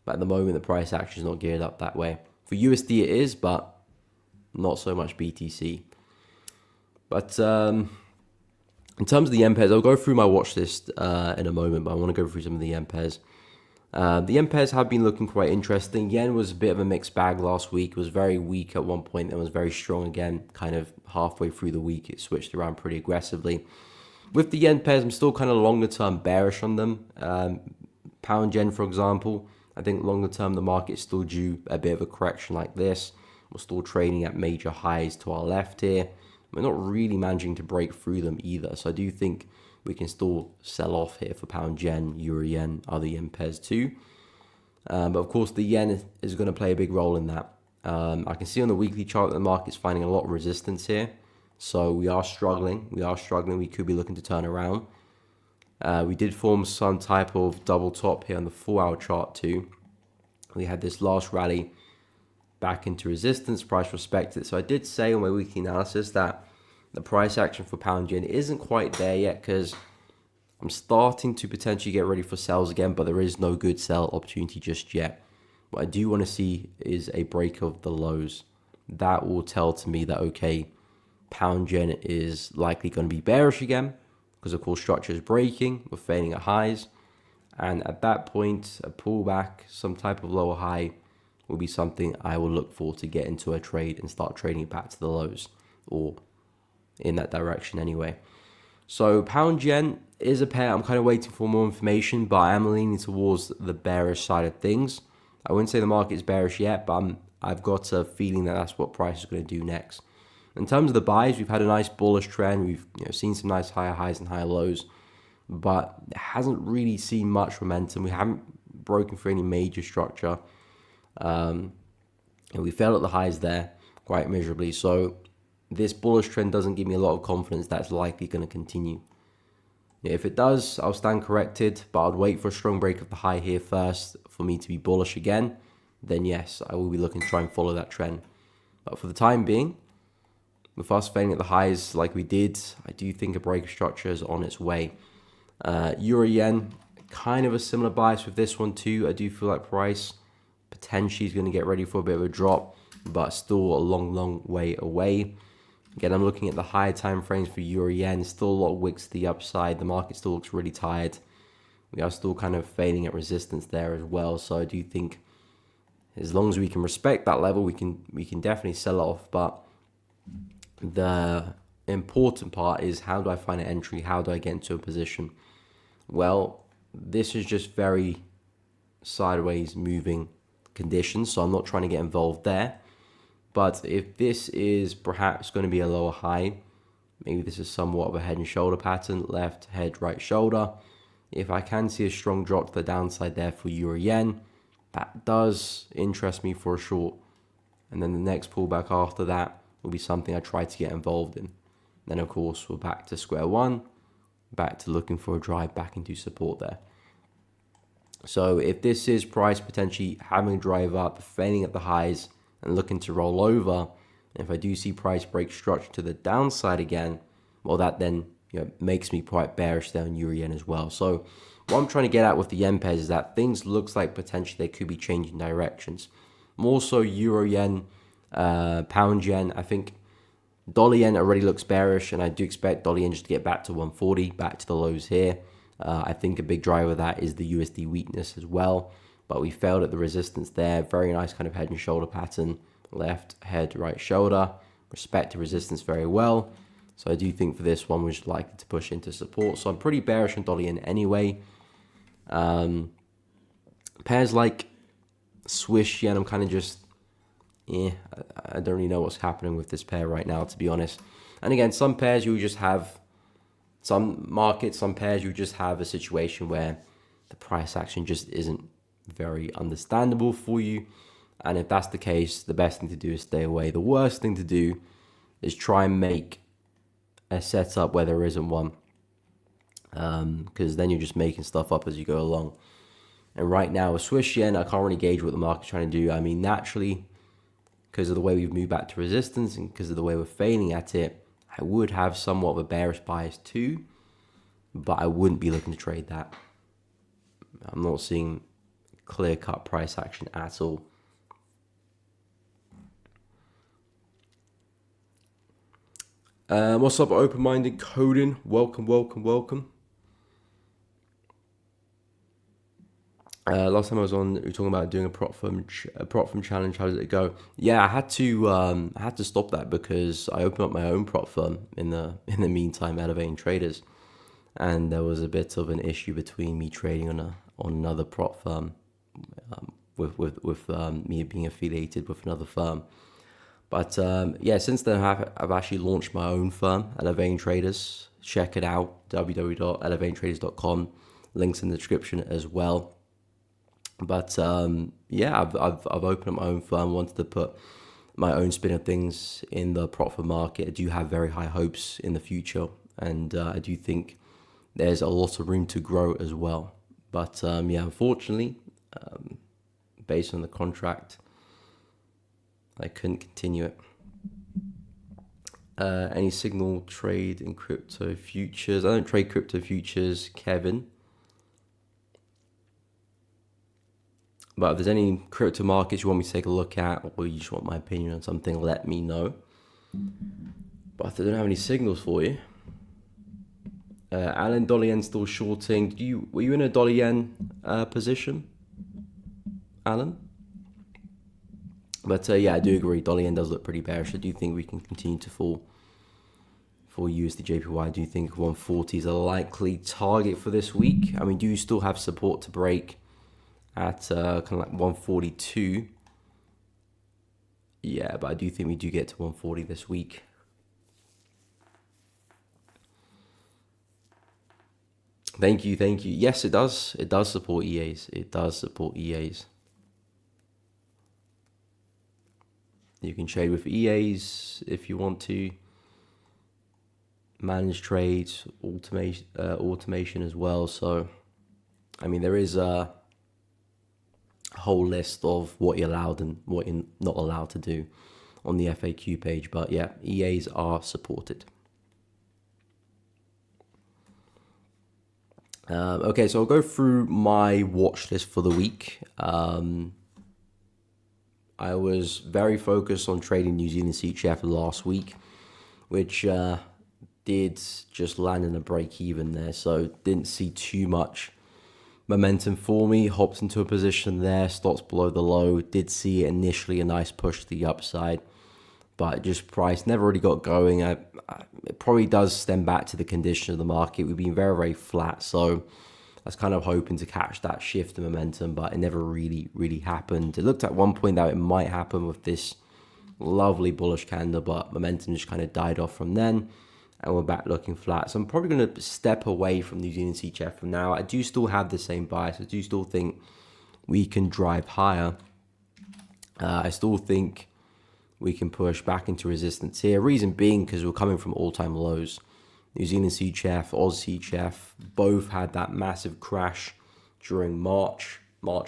But at the moment, the price action is not geared up that way. For USD it is, but not so much BTC. But in terms of the M pairs, I'll go through my watch list in a moment, but I want to go through some of the M pairs. The yen pairs have been looking quite interesting. Yen was a bit of a mixed bag last week. It was very weak at one point, then was very strong again. Kind of halfway through the week, it switched around pretty aggressively. With the yen pairs, I'm still kind of longer term bearish on them. Pound yen, for example, I think longer term the market's still due a bit of a correction like this. We're still trading at major highs to our left here. We're not really managing to break through them either. So I do think we can still sell off here for pound yen, euro yen, other yen pairs too. But of course the yen is going to play a big role in that. I can see on the weekly chart that the market's finding a lot of resistance here. So we are struggling. We could be looking to turn around. We did form some type of double top here on the 4-hour chart too. We had this last rally back into resistance, price respected. So I did say on my weekly analysis that the price action for pound yen isn't quite there yet, because I'm starting to potentially get ready for sells again, but there is no good sell opportunity just yet. What I do want to see is a break of the lows. That will tell to me that, okay, pound yen is likely going to be bearish again, because of course structure is breaking, we're failing at highs, and at that point a pullback, some type of lower high will be something I will look for to get into a trade and start trading it back to the lows, or in that direction anyway. So pound yen is a pair I'm kind of waiting for more information, but I am leaning towards the bearish side of things. I wouldn't say the market is bearish yet, but I've got a feeling that that's what price is going to do next. In terms of the buys, we've had a nice bullish trend. We've seen some nice higher highs and higher lows, but it hasn't really seen much momentum. We haven't broken through any major structure. And we fell at the highs there quite miserably. So this bullish trend doesn't give me a lot of confidence that's likely going to continue. If it does, I'll stand corrected, but I'd wait for a strong break of the high here first for me to be bullish again. Then yes, I will be looking to try and follow that trend. But for the time being, with us failing at the highs like we did, I do think a break of structure is on its way. Euro yen, kind of a similar bias with this one too. I do feel like price potentially is going to get ready for a bit of a drop, but still a long way away. Again, I'm looking at the higher time frames for euro yen. Still a lot of wicks to the upside. The market still looks really tired. We are still kind of failing at resistance there as well. So I do think as long as we can respect that level, we can definitely sell off. But the important part is, how do I find an entry? How do I get into a position? Well, this is just very sideways moving conditions, so I'm not trying to get involved there. But if this is perhaps going to be a lower high, maybe this is somewhat of a head and shoulder pattern, left head, right shoulder. If I can see a strong drop to the downside there for euro yen, that does interest me for a short. And then the next pullback after that will be something I try to get involved in. Then of course we're back to square one, back to looking for a drive back into support there. So if this is price potentially having a drive up, failing at the highs and looking to roll over, if I do see price break structure to the downside again, well, that then makes me quite bearish there on euro yen as well. So what I'm trying to get at with the yen pairs is that things looks like potentially they could be changing directions. More so euro yen, pound yen. I think dollar yen already looks bearish, and I do expect dollar yen just to get back to 140, back to the lows here. I think a big driver of that is the USD weakness as well, but we failed at the resistance there. Very nice kind of head and shoulder pattern, left head, right shoulder, respect to resistance very well. So I do think for this one, we're just likely to push into support. So I'm pretty bearish on dollar yen anyway. Pairs like Swiss yen, I'm kind of just, I don't really know what's happening with this pair right now, to be honest. And again, some pairs you just have, some markets, some pairs you just have a situation where the price action just isn't very understandable for you. And if that's the case, the best thing to do is stay away. The worst thing to do is try and make a setup where there isn't one, because then you're just making stuff up as you go along. And right now with Swiss yen, I can't really gauge what the market's trying to do. I mean, naturally, because of the way we've moved back to resistance and because of the way we're failing at it, I would have somewhat of a bearish bias too, but I wouldn't be looking to trade that. I'm not seeing clear-cut price action at all. What's up, open-minded coding? Welcome. Last time I was on, we were talking about doing a prop firm challenge. How did it go? Yeah, I had to stop that because I opened up my own prop firm in the meantime, elevating traders, and there was a bit of an issue between me trading on another prop firm, with me being affiliated with another firm. But yeah, since then I've actually launched my own firm, Elevating Traders. Check it out, www.elevatingtraders.com. Links in the description as well. But yeah, I've opened up my own firm. Wanted to put my own spin of things in the prop firm market. I do have very high hopes in the future, and I do think there's a lot of room to grow as well. But yeah, unfortunately, based on the contract, I couldn't continue it. Any signal trade in crypto futures? I don't trade crypto futures, Kevin. But if there's any crypto markets you want me to take a look at, or you just want my opinion on something, let me know. But if I don't have any signals for you. Alan, dollar yen still shorting. Were you in a dollar yen position, Alan? But yeah, I do agree. Dollar yen does look pretty bearish. I do think we can continue to fall for USD JPY. I do think 140 is a likely target for this week. I mean, do you still have support to break at kind of like 142? Yeah, but I do think we do get to 140 this week. Thank you. Yes, it does. It does support EAs. It does support EAs. You can trade with EAs if you want to. Manage trades, automation as well. So, I mean, there is a whole list of what you're allowed and what you're not allowed to do on the FAQ page. But yeah, EAs are supported. Okay, so I'll go through my watch list for the week. I was very focused on trading New Zealand CHF last week, which did just land in a break even there, so didn't see too much momentum for me. Hopped into a position there, stops below the low. Did see initially a nice push to the upside, but just price never really got going. It probably does stem back to the condition of the market. We've been very, very flat, so I was kind of hoping to catch that shift in momentum, but it never really happened. It looked at one point that it might happen with this lovely bullish candle, but momentum just kind of died off from then, and we're back looking flat. So I'm probably going to step away from New Zealand CHF from now. I do still have the same bias. I do still think we can drive higher. I still think we can push back into resistance here. Reason being because we're coming from all-time lows. New Zealand CHF, Oz CHF, both had that massive crash during March,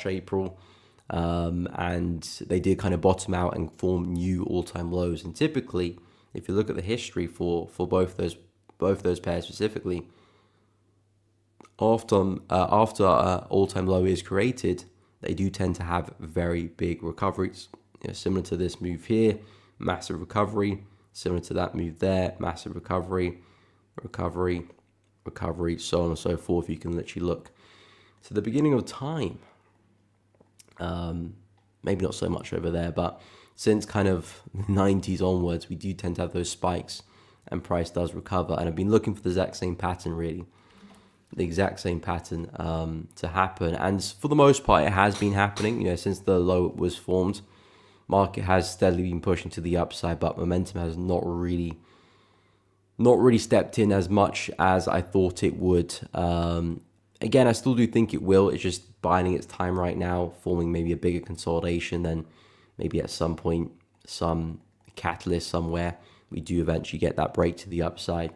April. And they did kind of bottom out and form new all-time lows. And typically, if you look at the history for both those pairs specifically, after all-time low is created, they do tend to have very big recoveries. Similar to this move here, massive recovery. Similar to that move there, massive recovery, so on and so forth. You can literally look to the beginning of time. Maybe not so much over there, but since kind of the 90s onwards, we do tend to have those spikes and price does recover. And I've been looking for the exact same pattern, really. The exact same pattern to happen. And for the most part, it has been happening. Since the low was formed, market has steadily been pushing to the upside, but momentum has not really stepped in as much as I thought it would. Again, I still do think it will. It's just biding its time right now, forming maybe a bigger consolidation. Then maybe at some point, some catalyst somewhere, we do eventually get that break to the upside.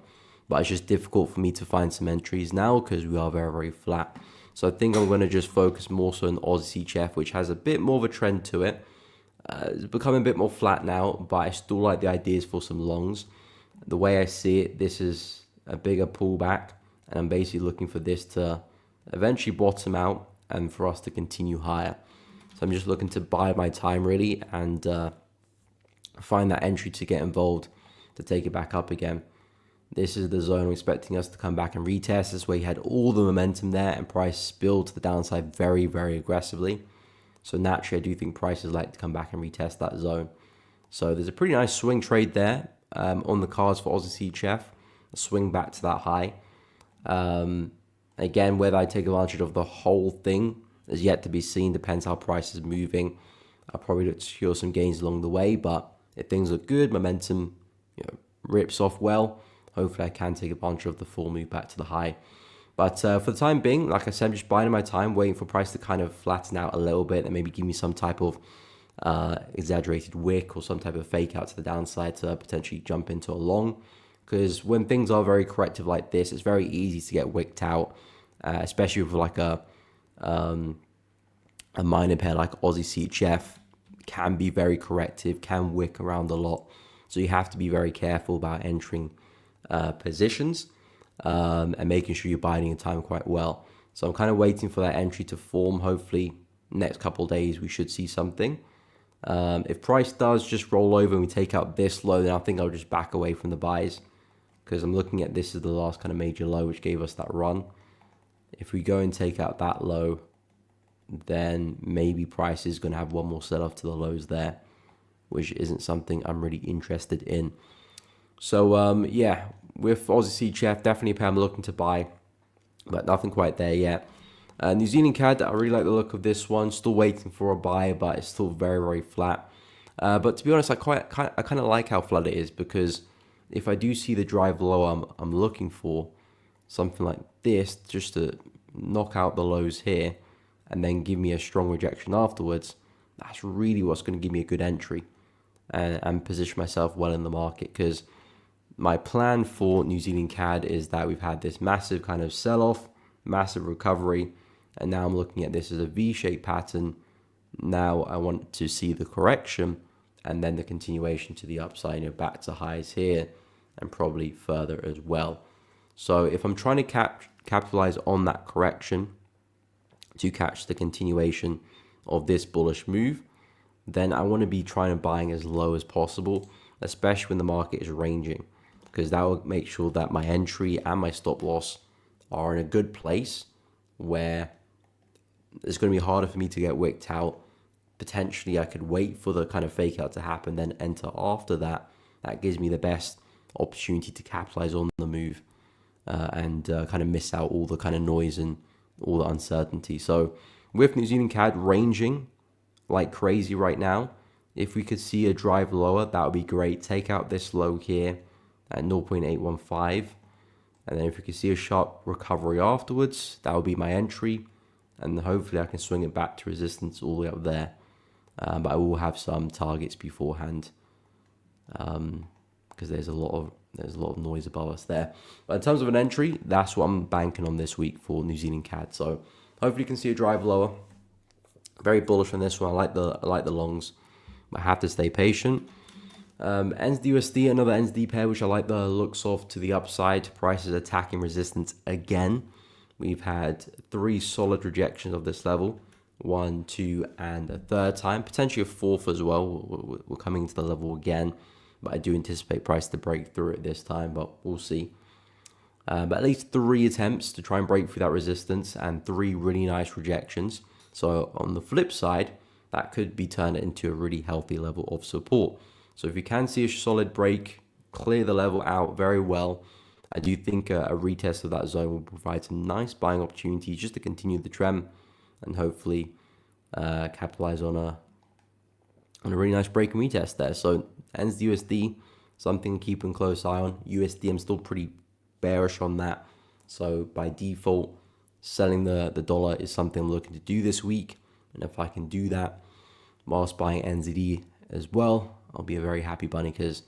But it's just difficult for me to find some entries now because we are very, very flat. So I think I'm going to just focus more so on Aussie CHF, which has a bit more of a trend to it. It's becoming a bit more flat now, but I still like the ideas for some longs. The way I see it, this is a bigger pullback, and I'm basically looking for this to eventually bottom out and for us to continue higher. So I'm just looking to buy my time really and find that entry to get involved to take it back up again. This is the zone I'm expecting us to come back and retest. This way, you had all the momentum there, and price spilled to the downside very, very aggressively. So naturally, I do think prices like to come back and retest that zone. So there's a pretty nice swing trade there on the cards for Aussie CHF. A swing back to that high. Again, whether I take advantage of the whole thing is yet to be seen. Depends how price is moving. I'll probably look to secure some gains along the way, but if things look good, momentum rips off well, hopefully I can take advantage of the full move back to the high. But for the time being, like I said, I'm just biding my time, waiting for price to kind of flatten out a little bit and maybe give me some type of exaggerated wick or some type of fake out to the downside to potentially jump into a long. Because when things are very corrective like this, it's very easy to get wicked out, especially with like a minor pair like Aussie CHF can be very corrective, can wick around a lot. So you have to be very careful about entering positions and making sure you're biding your time quite well. So I'm kind of waiting for that entry to form. Hopefully next couple of days we should see something. If price does just roll over and we take out this low, then I think I'll just back away from the buys, because I'm looking at this as the last kind of major low which gave us that run. If we go and take out that low, then maybe price is going to have one more sell off to the lows there, which isn't something I'm really interested in. So yeah, with Aussie CHF, definitely a pair I'm looking to buy, but nothing quite there yet. New Zealand CAD, I really like the look of this one. Still waiting for a buy, but it's still very, very flat. But to be honest, I kind of like how flat it is, because if I do see the drive low I'm looking for, something like this, just to knock out the lows here and then give me a strong rejection afterwards, that's really what's going to give me a good entry and position myself well in the market. Because my plan for New Zealand CAD is that we've had this massive kind of sell-off, massive recovery, and now I'm looking at this as a V-shaped pattern. Now I want to see the correction and then the continuation to the upside, back to highs here and probably further as well. So if I'm trying to capitalize on that correction to catch the continuation of this bullish move, then I want to be trying to buying as low as possible, especially when the market is ranging, because that will make sure that my entry and my stop loss are in a good place where it's going to be harder for me to get wicked out. Potentially I could wait for the kind of fake out to happen, then enter after that. That gives me the best opportunity to capitalize on the move and kind of miss out all the kind of noise and all the uncertainty. So with New Zealand CAD ranging like crazy right now, if we could see a drive lower, that would be great. Take out this low here at 0.815, and then if we could see a sharp recovery afterwards, that would be my entry, and hopefully I can swing it back to resistance all the way up there. But I will have some targets beforehand, because there's a lot of noise above us there. But in terms of an entry, that's what I'm banking on this week for New Zealand CAD. So hopefully you can see a drive lower. Very bullish on this one. I like the longs, but I have to stay patient. NZD/USD, another NZD pair which I like the looks of to the upside. Price is attacking resistance again. We've had 3 solid rejections of this level, 1, 2, and a third time, potentially a fourth as well. We're coming to the level again, but I do anticipate price to break through it this time, but we'll see. But at least 3 attempts to try and break through that resistance and 3 really nice rejections. So on the flip side, that could be turned into a really healthy level of support. So if you can see a solid break, clear the level out very well, I do think a retest of that zone will provide some nice buying opportunities just to continue the trend and hopefully capitalize on a really nice break and retest there. So NZD/USD, something to keep a close eye on. USD, I'm still pretty bearish on that. So by default, selling the dollar is something I'm looking to do this week. And if I can do that whilst buying NZD as well, I'll be a very happy bunny, because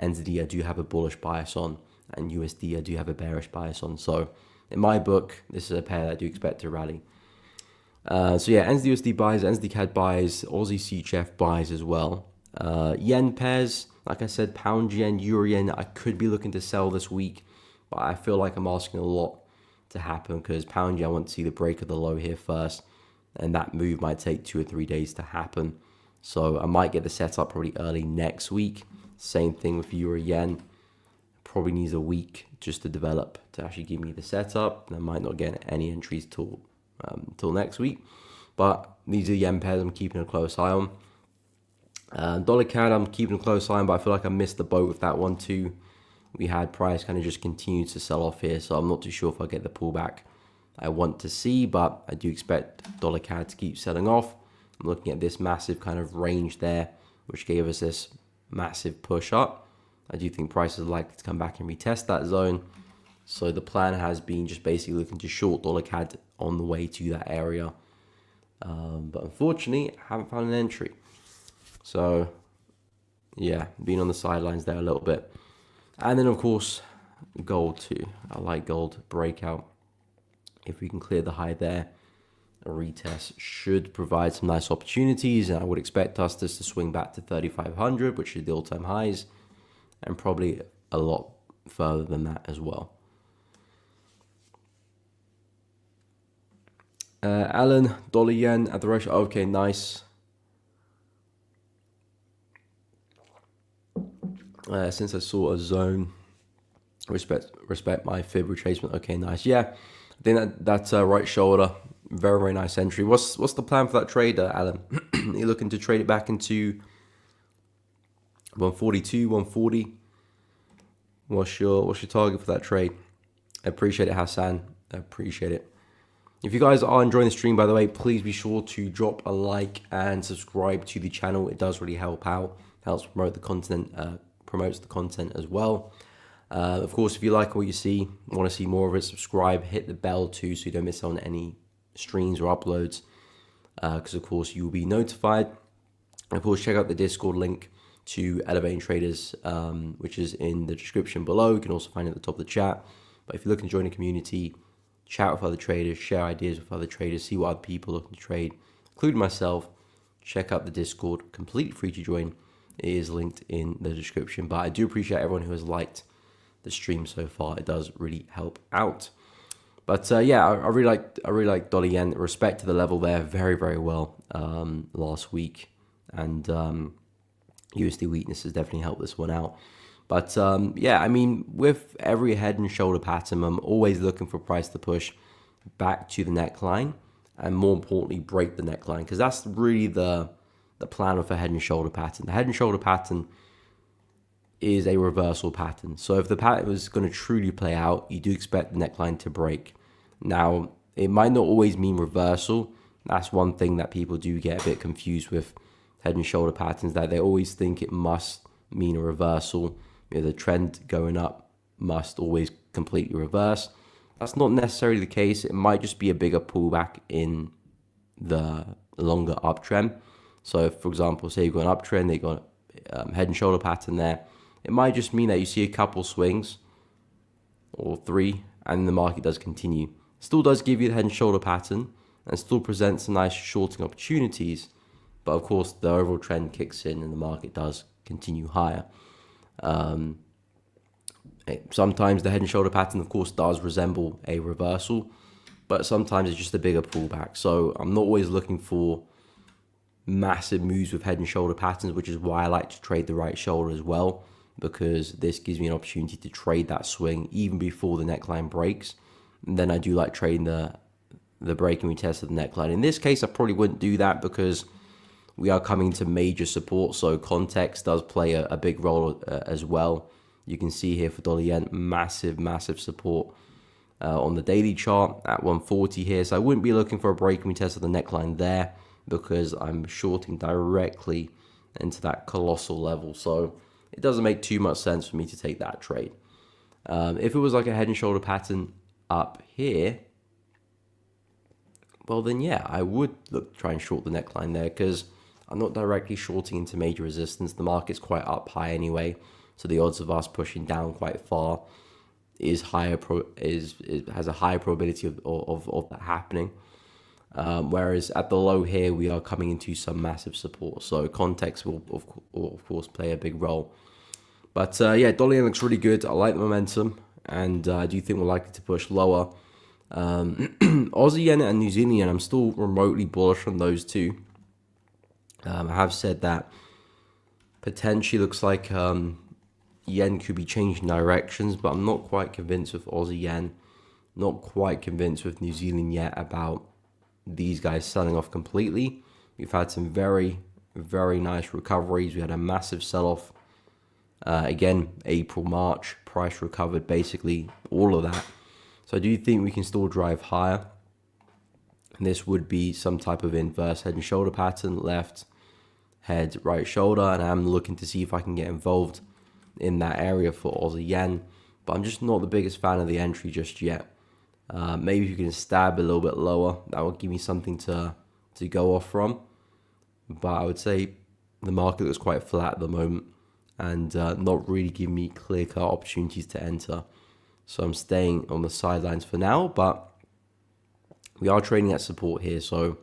NZD I do have a bullish bias on, and USD I do have a bearish bias on. So in my book, this is a pair that I do expect to rally. So yeah, NZD/USD buys, NZD CAD buys, Aussie CHF buys as well. Yen pairs, like I said, pound yen, euro yen, I could be looking to sell this week, but I feel like I'm asking a lot to happen, because pound yen, I want to see the break of the low here first, and that move might take 2 or 3 days to happen. So I might get the setup probably early next week. Same thing with euro yen. probably needs a week just to develop to actually give me the setup. And I might not get any entries till next week. But these are yen pairs I'm keeping a close eye on. Dollar CAD I'm keeping a close eye on, but I feel like I missed the boat with that one too. We had price kind of just continue to sell off here, so I'm not too sure if I'll get the pullback I want to see, but I do expect dollar CAD to keep selling off. I'm looking at this massive kind of range there, which gave us this massive push up. I do think prices are likely to come back and retest that zone. So the plan has been just basically looking to short dollar CAD on the way to that area. But unfortunately, I haven't found an entry. So yeah, being on the sidelines there a little bit. And then of course, gold too. I like gold breakout. If we can clear the high there, a retest should provide some nice opportunities. And I would expect us to swing back to 3,500, which is the all-time highs, and probably a lot further than that as well. Alan, dollar yen at the ratio. Okay, nice. Since I saw a zone, respect my fib retracement. Okay, nice. Yeah, I think that's right shoulder. Very, very nice entry. What's the plan for that trade, Alan? You're looking to trade it back into 142, 140. What's your target for that trade? I appreciate it, Hassan. I appreciate it. If you guys are enjoying the stream, by the way, please be sure to drop a like and subscribe to the channel. It does really help out. Helps promote the content, promotes the content as well. Of course, if you like what you see, want to see more of it, subscribe, hit the bell too so you don't miss out on any streams or uploads. Because of course you will be notified. And of course, check out the Discord link to Elevating Traders, which is in the description below. You can also find it at the top of the chat. But if you're looking to join a community, chat with other traders, share ideas with other traders, see what other people are looking to trade, including myself, check out the Discord, completely free to join. It is linked in the description. But I do appreciate everyone who has liked the stream so far. It does really help out. But yeah, I really like dollar yen. Respect to the level there, very, very well last week. And USD weakness has definitely helped this one out. But yeah, I mean, with every head and shoulder pattern, I'm always looking for price to push back to the neckline, and more importantly, break the neckline, because that's really the plan of a head and shoulder pattern. The head and shoulder pattern is a reversal pattern. So if the pattern was going to truly play out, you do expect the neckline to break. Now, it might not always mean reversal. That's one thing that people do get a bit confused with head and shoulder patterns, that they always think it must mean a reversal. You know, the trend going up must always completely reverse. That's not necessarily the case. It might just be a bigger pullback in the longer uptrend. So if, for example, say you've got an uptrend, they've got head and shoulder pattern there, it might just mean that you see a couple swings or three, and the market does continue. Still does give you the head and shoulder pattern and still presents some nice shorting opportunities. But of course, the overall trend kicks in and the market does continue higher. Sometimes the head and shoulder pattern, of course, does resemble a reversal, but sometimes it's just a bigger pullback. So I'm not always looking for massive moves with head and shoulder patterns, which is why I like to trade the right shoulder as well, because this gives me an opportunity to trade that swing even before the neckline breaks. And then I do like trading the break and retest of the neckline. In this case, I probably wouldn't do that because we are coming to major support, so context does play a big role as well. You can see here for dollar yen, massive support on the daily chart at 140 here. So I wouldn't be looking for a break and retest of the neckline there because I'm shorting directly into that colossal level. So it doesn't make too much sense for me to take that trade. If it was like a head and shoulder pattern up here, well then yeah, I would look to try and short the neckline there because I'm not directly shorting into major resistance. The market's quite up high anyway, so the odds of us pushing down quite far is higher. Has a higher probability of that happening. Whereas at the low here, we are coming into some massive support. So context will of course play a big role. But yeah, dollar yen looks really good. I like the momentum, and I do think we're likely to push lower. Aussie yen and New Zealand yen, I'm still remotely bullish on those two. I have said that potentially looks like yen could be changing directions, but I'm not quite convinced with Aussie yen, not quite convinced with New Zealand yet about these guys selling off completely. We've had some very, very nice recoveries. We had a massive sell-off. Again, April, March, price recovered basically all of that. So I do think we can still drive higher. And this would be some type of inverse head and shoulder pattern, left head, right shoulder. And I'm looking to see if I can get involved in that area for Aussie yen. But I'm just not the biggest fan of the entry just yet. Maybe if you can stab a little bit lower, that will give me something to go off from. But I would say the market looks quite flat at the moment and not really giving me clear-cut opportunities to enter. So I'm staying on the sidelines for now, but we are trading at support here. So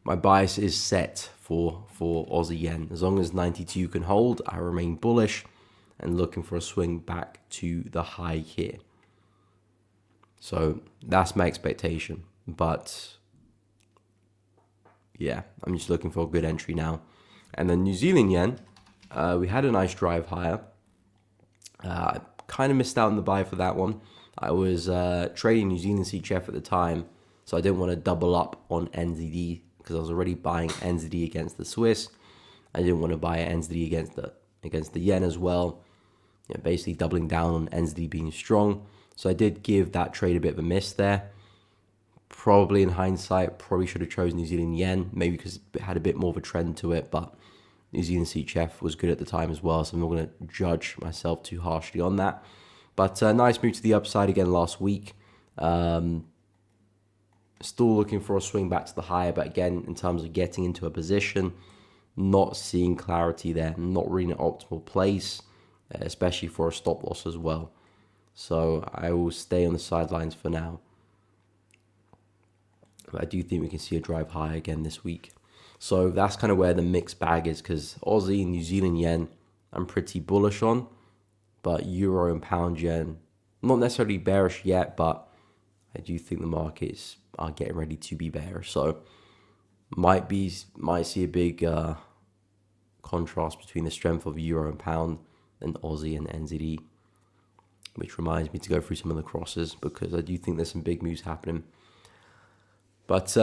my bias is set for Aussie yen. As long as 92 can hold, I remain bullish and looking for a swing back to the high here. So that's my expectation. But yeah, I'm just looking for a good entry now. And then New Zealand yen, we had a nice drive higher. Kind of missed out on the buy for that one. I was trading New Zealand CHF at the time, so I didn't want to double up on NZD because I was already buying NZD against the Swiss. I didn't want to buy NZD against the yen as well. You know, basically doubling down on NZD being strong. So I did give that trade a bit of a miss there. Probably in hindsight, probably should have chosen New Zealand yen, maybe because it had a bit more of a trend to it, but New Zealand CHF was good at the time as well, so I'm not going to judge myself too harshly on that. But nice move to the upside again last week. Still looking for a swing back to the higher, but again, in terms of getting into a position, not seeing clarity there, not really an optimal place, especially for a stop loss as well. So I will stay on the sidelines for now. But I do think we can see a drive high again this week. So that's kind of where the mixed bag is, because Aussie and New Zealand yen, I'm pretty bullish on. But euro and pound yen, not necessarily bearish yet, but I do think the markets are getting ready to be bearish. So might see a big contrast between the strength of euro and pound and Aussie and NZD. Which reminds me to go through some of the crosses, because I do think there's some big moves happening. But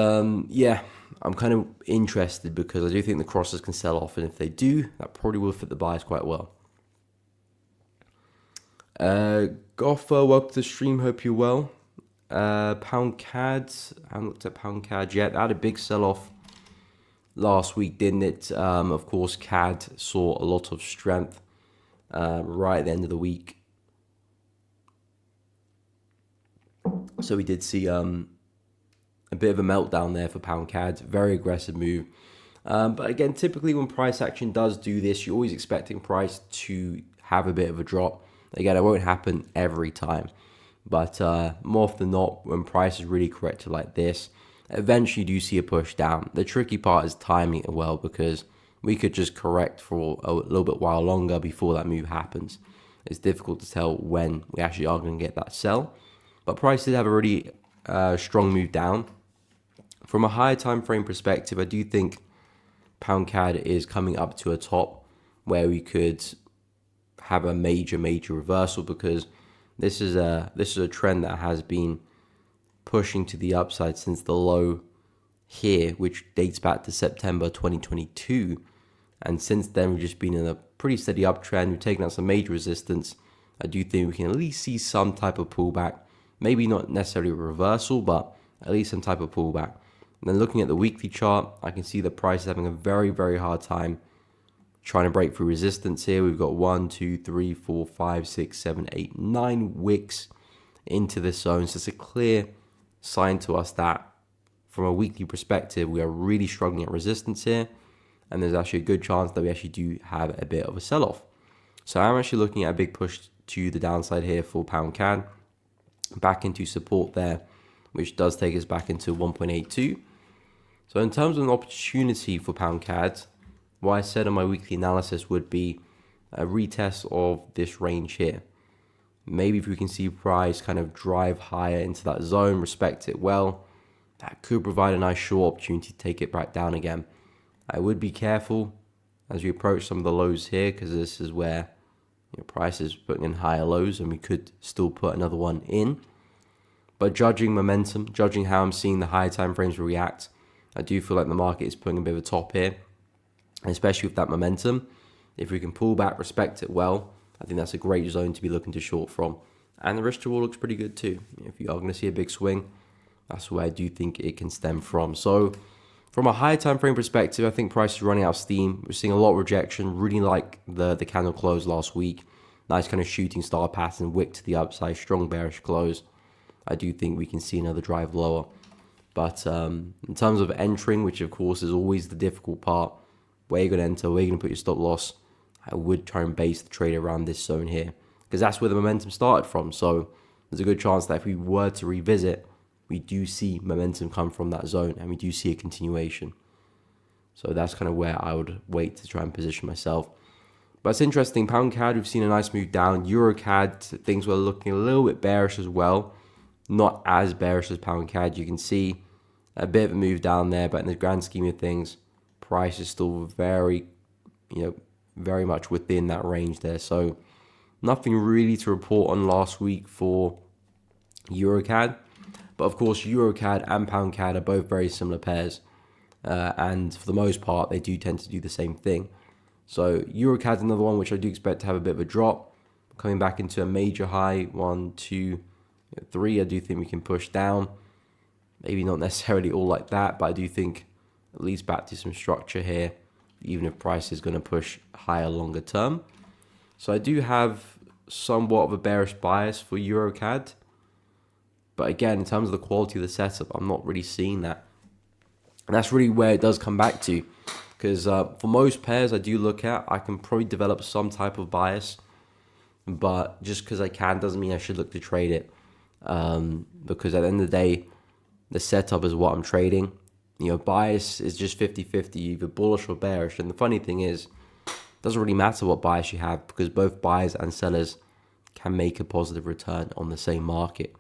yeah, I'm kind of interested because I do think the crosses can sell off, and if they do, that probably will fit the bias quite well. Goffer, welcome to the stream, hope you're well. Pound CAD, I haven't looked at Pound CAD yet. That had a big sell-off last week, didn't it? Of course, CAD saw a lot of strength right at the end of the week. So we did see a bit of a meltdown there for Pound CAD. Very aggressive move. But again, typically when price action does do this, you're always expecting price to have a bit of a drop. Again, it won't happen every time. But more often than not, when price is really corrected like this, eventually you do see a push down. The tricky part is timing it well, because we could just correct for a little bit while longer before that move happens. It's difficult to tell when we actually are going to get that sell. But price did have a really strong move down. From a higher time frame perspective, I do think Pound CAD is coming up to a top where we could have a major reversal, because this is a trend that has been pushing to the upside since the low here, which dates back to September 2022. And since then, we've just been in a pretty steady uptrend. We've taken out some major resistance. I do think we can at least see some type of pullback. Maybe not necessarily a reversal, but at least some type of pullback. And then looking at the weekly chart, I can see the price is having a very hard time trying to break through resistance here. We've got 1, 2, 3, 4, 5, 6, 7, 8, 9 wicks into this zone. So it's a clear sign to us that from a weekly perspective, we are really struggling at resistance here. And there's actually a good chance that we actually do have a bit of a sell-off. So I'm actually looking at a big push to the downside here for Pound CAD. Back into support there, which does take us back into 1.82. So in terms of an opportunity for Pound CAD, what I said on my weekly analysis would be a retest of this range here. Maybe if we can see price kind of drive higher into that zone, respect it well, that could provide a nice short opportunity to take it back down again. I would be careful as we approach some of the lows here, because this is where price is putting in higher lows, and we could still put another one in. But judging momentum, judging how I'm seeing the higher time frames react, I do feel like the market is putting a bit of a top here, and especially with that momentum. If we can pull back, respect it well, I think that's a great zone to be looking to short from. And the risk to reward looks pretty good too. If you are going to see a big swing, that's where I do think it can stem from. So from a higher time frame perspective, I think price is running out of steam. We're seeing a lot of rejection. Really like the candle close last week. Nice kind of shooting star pattern, wick to the upside, strong bearish close. I do think we can see another drive lower. But in terms of entering, which of course is always the difficult part, where you're going to enter, where you're going to put your stop loss, I would try and base the trade around this zone here, because that's where the momentum started from. So there's a good chance that if we were to revisit, we do see momentum come from that zone, and we do see a continuation. So that's kind of where I would wait to try and position myself. But it's interesting, pound CAD, we've seen a nice move down. Euro CAD, things were looking a little bit bearish as well. Not as bearish as pound CAD. You can see a bit of a move down there, but in the grand scheme of things, price is still very much within that range there. So nothing really to report on last week for EuroCAD. But of course, EuroCAD and pound CAD are both very similar pairs. And for the most part, they do tend to do the same thing. So EuroCAD is another one which I do expect to have a bit of a drop. Coming back into a major high, 1, 2, 3, I do think we can push down. Maybe not necessarily all like that, but I do think at least back to some structure here, even if price is going to push higher longer term. So I do have somewhat of a bearish bias for EuroCAD. But again, in terms of the quality of the setup, I'm not really seeing that. And that's really where it does come back to. Because for most pairs I do look at, I can probably develop some type of bias. But just because I can doesn't mean I should look to trade it. Because at the end of the day, the setup is what I'm trading. Bias is just 50-50, either bullish or bearish. And the funny thing is, it doesn't really matter what bias you have, because both buyers and sellers can make a positive return on the same market.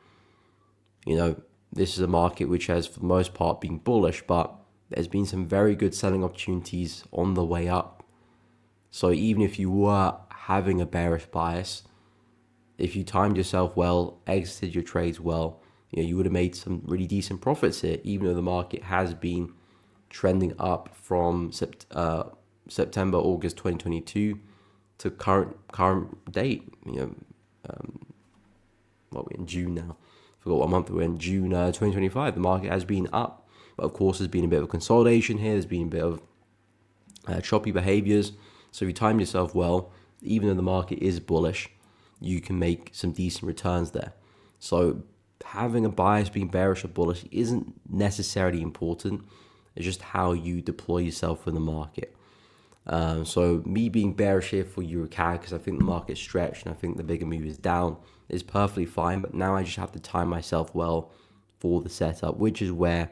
This is a market which has, for the most part, been bullish, but there's been some very good selling opportunities on the way up. So even if you were having a bearish bias, if you timed yourself well, exited your trades well, you would have made some really decent profits here, even though the market has been trending up from September, August 2022 to current date. We're in June now. Forgot what month we're in. June 2025. The market has been up, but of course there's been a bit of consolidation here. There's been a bit of choppy behaviors. So if you time yourself well, even though the market is bullish, you can make some decent returns there. So having a bias being bearish or bullish isn't necessarily important. It's just how you deploy yourself in the market. So me being bearish here for EuroCAD, because I think the market's stretched and I think the bigger move is down, is perfectly fine. But now I just have to time myself well for the setup, which is where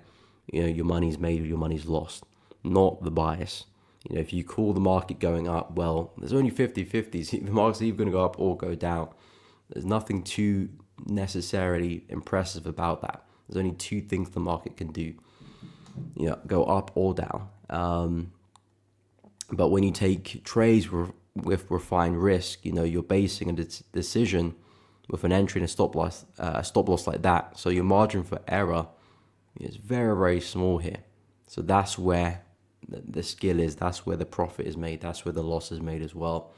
your money's made or your money's lost, not the bias. If you call the market going up, well, there's only 50-50s. The market's either going to go up or go down. There's nothing too necessarily impressive about that. There's only two things the market can do, go up or down. But when you take trades with refined risk, you're basing a decision with an entry and a stop loss like that. So your margin for error is very, very small here. So that's where the skill is. That's where the profit is made. That's where the loss is made as well.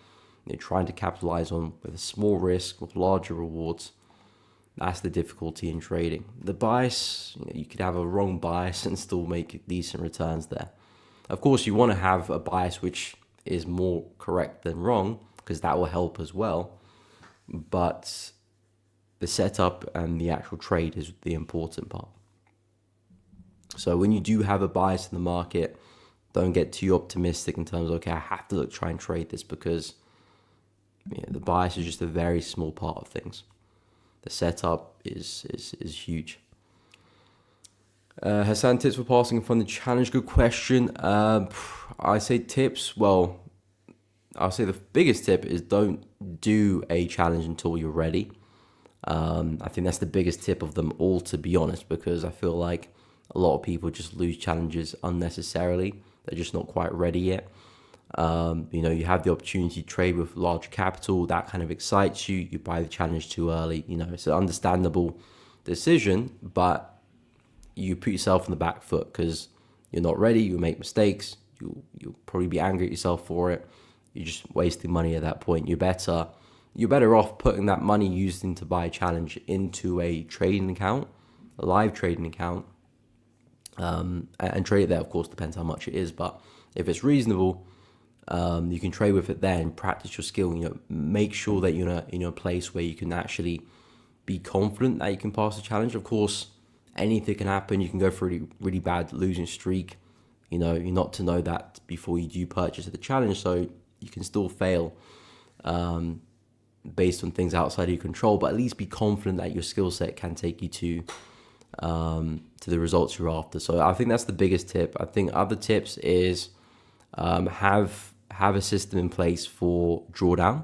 You're trying to capitalize on with a small risk with larger rewards. That's the difficulty in trading. The bias, you could have a wrong bias and still make decent returns there. Of course, you want to have a bias which is more correct than wrong, because that will help as well. But the setup and the actual trade is the important part. So when you do have a bias in the market, don't get too optimistic in terms of, okay, I have to try and trade this, because the bias is just a very small part of things. The setup is huge. Hassan, tips for passing from the challenge. Good question. I say tips. Well, I'll say the biggest tip is don't do a challenge until you're ready. I think that's the biggest tip of them all, to be honest, because I feel like a lot of people just lose challenges unnecessarily. They're just not quite ready yet. You know, you have the opportunity to trade with large capital. That kind of excites you. You buy the challenge too early. You know, it's an understandable decision, but you put yourself on the back foot because you're not ready. You'll make mistakes. You'll probably be angry at yourself for it. You're just wasting money at that point. You're better off putting that money used in to buy a challenge into a trading account, a live trading account, and trade it there. Of course, depends how much it is, but if it's reasonable, you can trade with it there and practice your skill. You know, make sure that you're in a place where you can actually be confident that you can pass the challenge. Of course, anything can happen. You can go for a really bad losing streak. You know, you're not to know that before you do purchase the challenge, so you can still fail based on things outside of your control. But at least be confident that your skill set can take you to the results you're after. So I think that's the biggest tip. I think other tips is have a system in place for drawdown,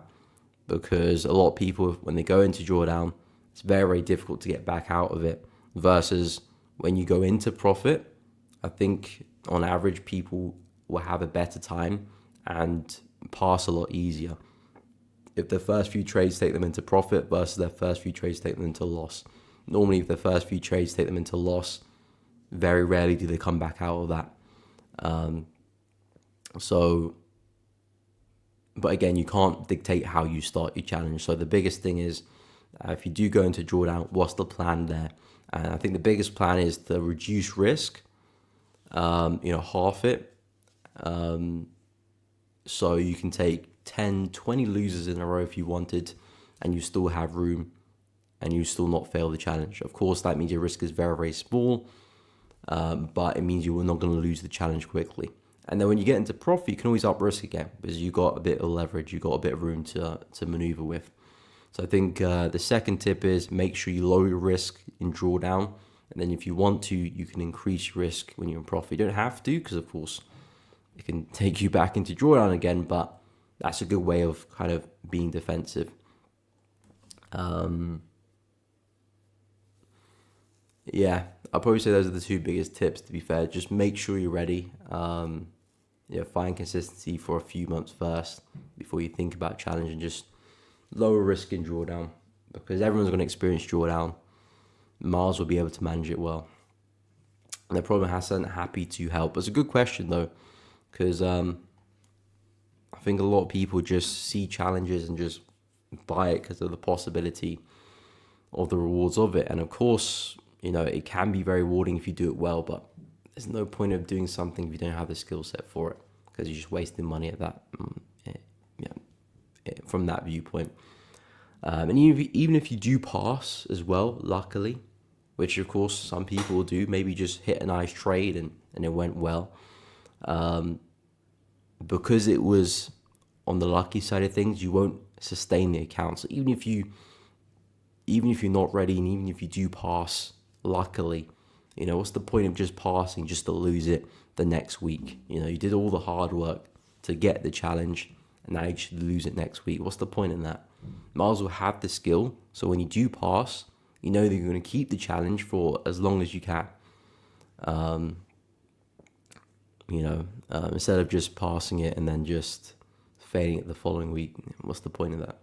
because a lot of people, when they go into drawdown, it's very, very difficult to get back out of it, versus when you go into profit. I think on average people will have a better time and pass a lot easier if their first few trades take them into profit versus their first few trades take them into loss. Normally, if the first few trades take them into loss, very rarely do they come back out of that. But again, you can't dictate how you start your challenge. So the biggest thing is, if you do go into drawdown, what's the plan there? And I think the biggest plan is to reduce risk, half it. So you can take 10, 20 losers in a row if you wanted, and you still have room and you still not fail the challenge. Of course, that means your risk is very, very small, but it means you're not going to lose the challenge quickly. And then when you get into profit, you can always up risk again because you got a bit of leverage, you got a bit of room to maneuver with. So I think the second tip is make sure you lower your risk in drawdown. And then if you want to, you can increase risk when you're in profit. You don't have to, because of course it can take you back into drawdown again, but that's a good way of kind of being defensive. Yeah, I'll probably say those are the two biggest tips, to be fair. Just make sure you're ready. Find consistency for a few months first before you think about challenge, and just lower risk in drawdown, because everyone's going to experience drawdown. Mars will be able to manage it well. And they're probably happy to help. It's a good question though, because I think a lot of people just see challenges and just buy it because of the possibility of the rewards of it. And of course, it can be very rewarding if you do it well, but there's no point of doing something if you don't have the skill set for it, because you're just wasting money at that, from that viewpoint. And even if you do pass as well, luckily, which of course some people will do, maybe just hit a nice trade and it went well, because it was on the lucky side of things, you won't sustain the account. So even if you're not ready, and even if you do pass luckily, what's the point of just passing just to lose it the next week? You did all the hard work to get the challenge, and now you should lose it next week. What's the point in that? Might as well have the skill, so when you do pass, you know that you're going to keep the challenge for as long as you can. Instead of just passing it and then just failing it the following week. What's the point of that?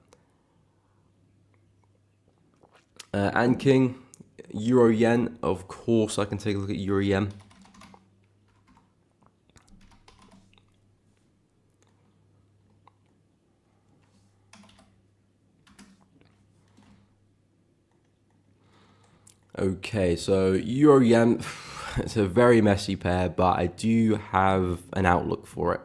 And King, Euro Yen, of course I can take a look at Euro Yen. Okay, so Euro Yen, it's a very messy pair, but I do have an outlook for it.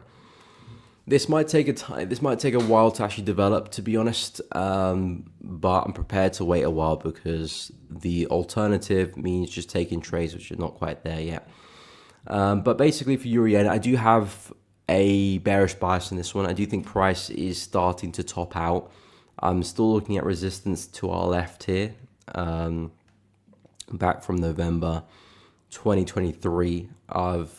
This might take a while to actually develop, to be honest, but I'm prepared to wait a while, because the alternative means just taking trades which are not quite there yet. But basically for Euro Yen, I do have a bearish bias in this one. I do think price is starting to top out. I'm still looking at resistance to our left here, back from November 2023. I've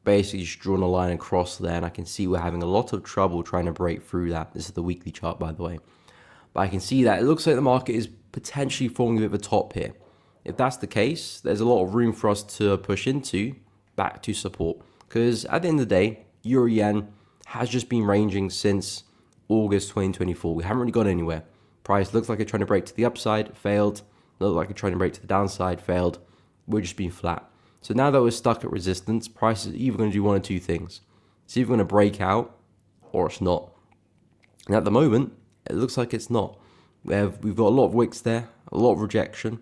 basically just drawn a line across there, and I can see we're having a lot of trouble trying to break through that. This is the weekly chart, by the way. But I can see that it looks like the market is potentially forming a bit of a top here. If that's the case, there's a lot of room for us to push into back to support, because at the end of the day, Euro Yen has just been ranging since August 2024. We haven't really gone anywhere. Price looks like it's trying to break to the upside, failed. Looked like it's trying to break to the downside, failed. We're just being flat. So now that we're stuck at resistance, price is either going to do one or two things. It's either going to break out or it's not. And at the moment, it looks like it's not. We've got a lot of wicks there, a lot of rejection,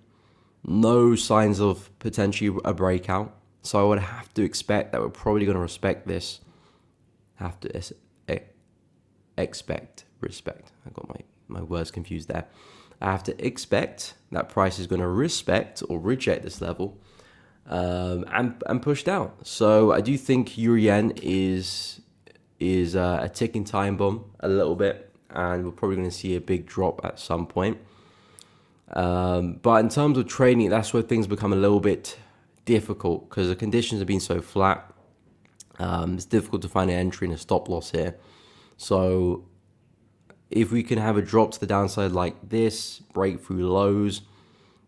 no signs of potentially a breakout. So I would have to expect that we're probably going to respect this. Have to respect. I got my words confused there. I have to expect that price is going to respect or reject this level and push down. So I do think Euro Yen is a ticking time bomb a little bit, and we're probably going to see a big drop at some point. But in terms of trading, that's where things become a little bit difficult because the conditions have been so flat. It's difficult to find an entry and a stop loss here. So if we can have a drop to the downside like this, break through lows,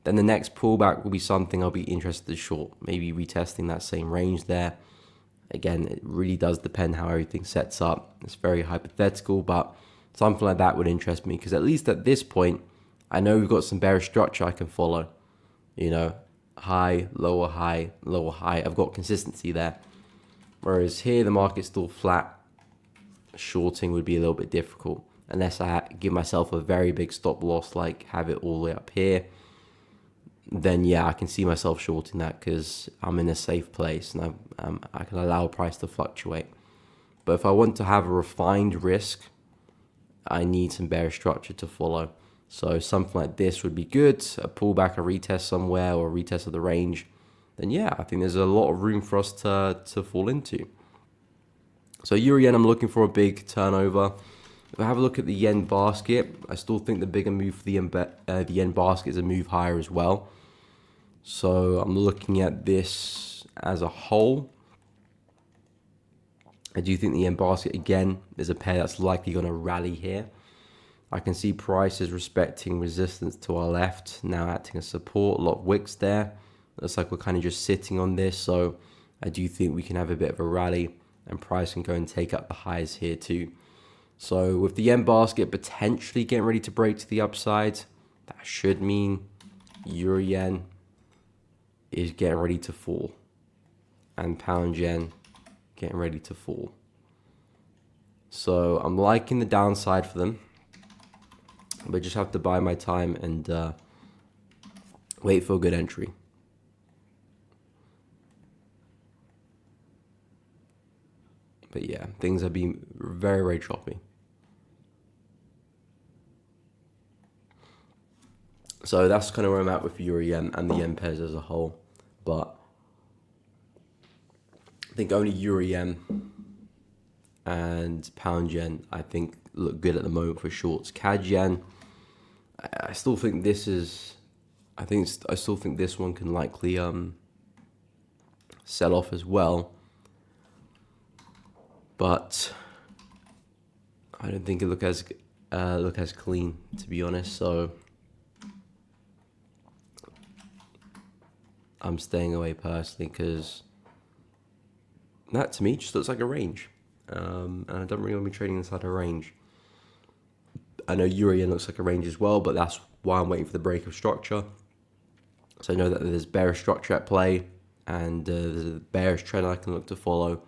then the next pullback will be something I'll be interested to short. Maybe retesting that same range there. Again, it really does depend how everything sets up. It's very hypothetical, but something like that would interest me because at least at this point, I know we've got some bearish structure I can follow. You know, high, lower high, lower high. I've got consistency there. Whereas here, the market's still flat. Shorting would be a little bit difficult unless I give myself a very big stop loss, like have it all the way up here. Then yeah, I can see myself shorting that because I'm in a safe place and I can allow price to fluctuate. But if I want to have a refined risk, I need some bearish structure to follow. So something like this would be good, a pullback, a retest somewhere, or a retest of the range. Then yeah, I think there's a lot of room for us to fall into. So Euro Yen, I'm looking for a big turnover. If I have a look at the yen basket, I still think the bigger move for the yen basket is a move higher as well. So I'm looking at this as a whole. I do think the yen basket, again, is a pair that's likely going to rally here. I can see price is respecting resistance to our left, now acting as support, a lot of wicks there. Looks like we're kind of just sitting on this, so I do think we can have a bit of a rally and price can go and take up the highs here too. So with the yen basket potentially getting ready to break to the upside, that should mean Euro Yen is getting ready to fall and pound yen getting ready to fall. So I'm liking the downside for them, but just have to buy my time and wait for a good entry. But yeah, things have been very, very choppy. So that's kind of where I'm at with Euro Yen and the yen pairs as a whole. But I think only Euro Yen and pound yen, I think, look good at the moment for shorts. CAD yen, I still think this is, I still think this one can likely sell off as well. But I don't think it look as clean, to be honest. So I'm staying away personally because that to me just looks like a range, and I don't really want to be trading inside a range. I know Euro Yen looks like a range as well, but that's why I'm waiting for the break of structure. So I know that there's bearish structure at play, and there's a bearish trend I can look to follow.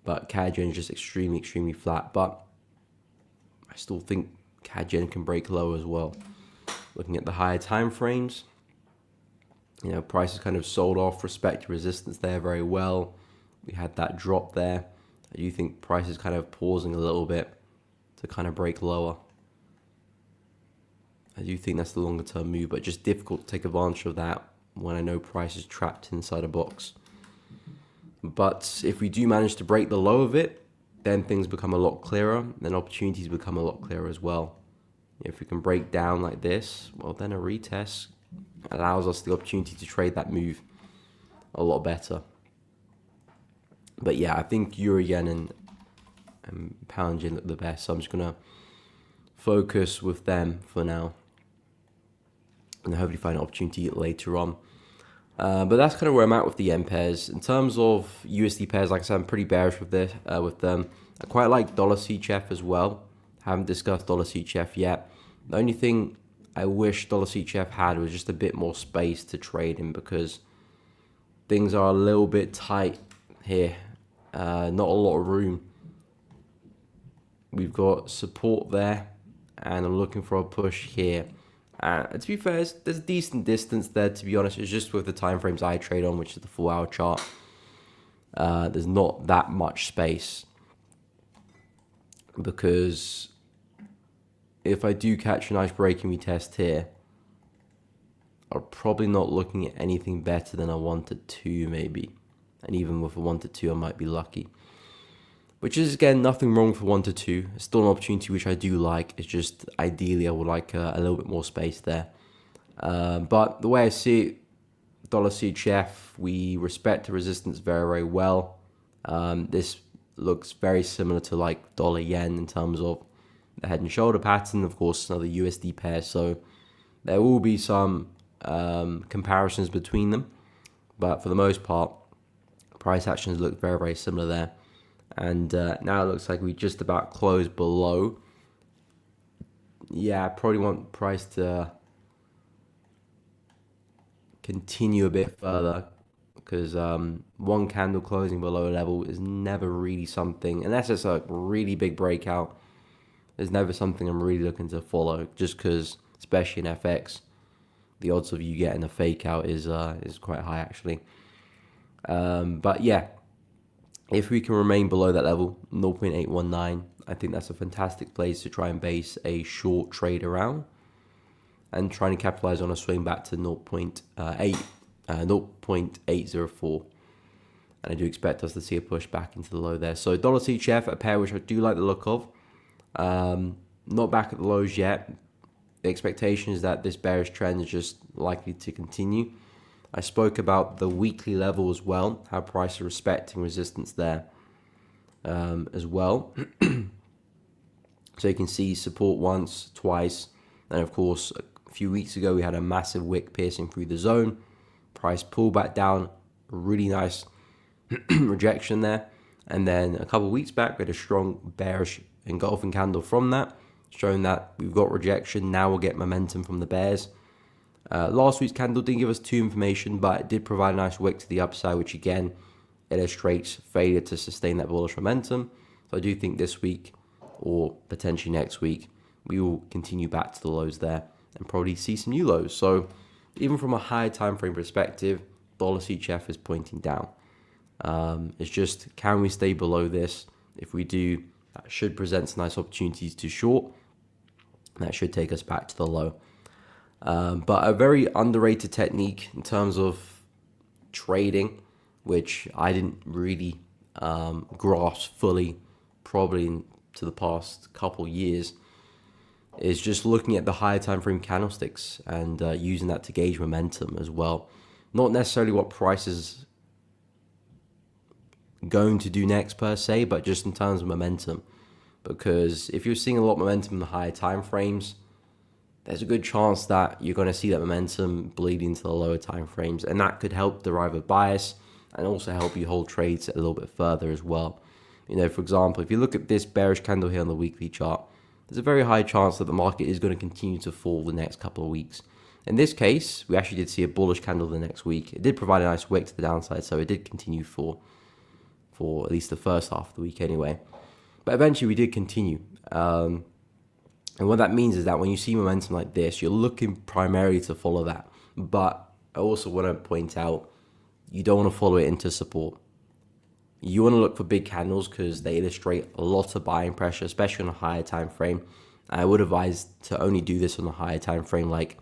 But CAD yen is just extremely, extremely flat. But I still think CAD yen can break low as well. Looking at the higher time frames, you know, price is kind of sold off, respect resistance there very well. We had that drop there. I do think price is kind of pausing a little bit to kind of break lower. I do think that's the longer term move, but just difficult to take advantage of that when I know price is trapped inside a box. But if we do manage to break the low of it, then things become a lot clearer, then opportunities become a lot clearer as well. If we can break down like this, well, then a retest allows us the opportunity to trade that move a lot better. But yeah, I think Euro Yen and pound yen look the best, so I'm just going to focus with them for now and hopefully find an opportunity later on. But that's kind of where I'm at with the yen pairs. In terms of USD pairs, like I said, I'm pretty bearish with them. I quite like dollar CHF as well. Haven't discussed dollar CHF yet. The only thing I wish dollar CHF had was just a bit more space to trade in, because things are a little bit tight here. Not a lot of room. We've got support there, and I'm looking for a push here. To be fair, there's a decent distance there, to be honest. It's just with the time frames I trade on, which is the 4-hour chart. There's not that much space, because if I do catch a nice breaking retest here, I'm probably not looking at anything better than a 1 to 2 maybe. And even with a 1 to 2, I might be lucky. Which is, again, nothing wrong for 1 to 2. It's still an opportunity which I do like. It's just, ideally, I would like a little bit more space there. But the way I see it, dollar CHF, we respect the resistance very, very well. This looks very similar to like dollar yen in terms of the head and shoulder pattern. Of course, another USD pair. So there will be some comparisons between them. But for the most part, price actions look very, very similar there. And now it looks like we just about closed below. Yeah, I probably want price to continue a bit further, because one candle closing below level is never really something, unless it's a really big breakout, is never something I'm really looking to follow, just because, especially in FX, the odds of you getting a fake out is quite high actually. But yeah, if we can remain below that level, 0.819, I think that's a fantastic place to try and base a short trade around, and trying to capitalize on a swing back to 0.804. And I do expect us to see a push back into the low there. So dollar CHF, a pair which I do like the look of. Not back at the lows yet. The expectation is that this bearish trend is just likely to continue. I spoke about the weekly level as well, how price is respecting resistance there as well. So you can see support once, twice, and of course a few weeks ago we had a massive wick piercing through the zone. Price pulled back down, really nice rejection there, and then a couple of weeks back we had a strong bearish engulfing candle from that, showing that we've got rejection. Now we'll get momentum from the bears. Last week's candle didn't give us too information, but it did provide a nice wick to the upside, which again illustrates failure to sustain that bullish momentum. So I do think this week, or potentially next week, we will continue back to the lows there and probably see some new lows. So even from a higher time frame perspective, dollar CHF is pointing down. It's just, can we stay below this? If we do, that should present some nice opportunities to short. That should take us back to the low. But a very underrated technique in terms of trading, which I didn't really grasp fully probably to the past couple years, is just looking at the higher time frame candlesticks and using that to gauge momentum as well. Not necessarily what price is going to do next per se, but just in terms of momentum. Because if you're seeing a lot of momentum in the higher time frames, there's a good chance that you're going to see that momentum bleed into the lower time frames, and that could help derive a bias and also help you hold trades a little bit further as well. You know, for example, if you look at this bearish candle here on the weekly chart, there's a very high chance that the market is going to continue to fall the next couple of weeks. In this case, we actually did see a bullish candle the next week. It did provide a nice wick to the downside, so it did continue for at least the first half of the week anyway. But eventually we did continue. And what that means is that when you see momentum like this, you're looking primarily to follow that. But I also want to point out, you don't want to follow it into support. You want to look for big candles because they illustrate a lot of buying pressure, especially on a higher time frame. I would advise to only do this on a higher time frame, like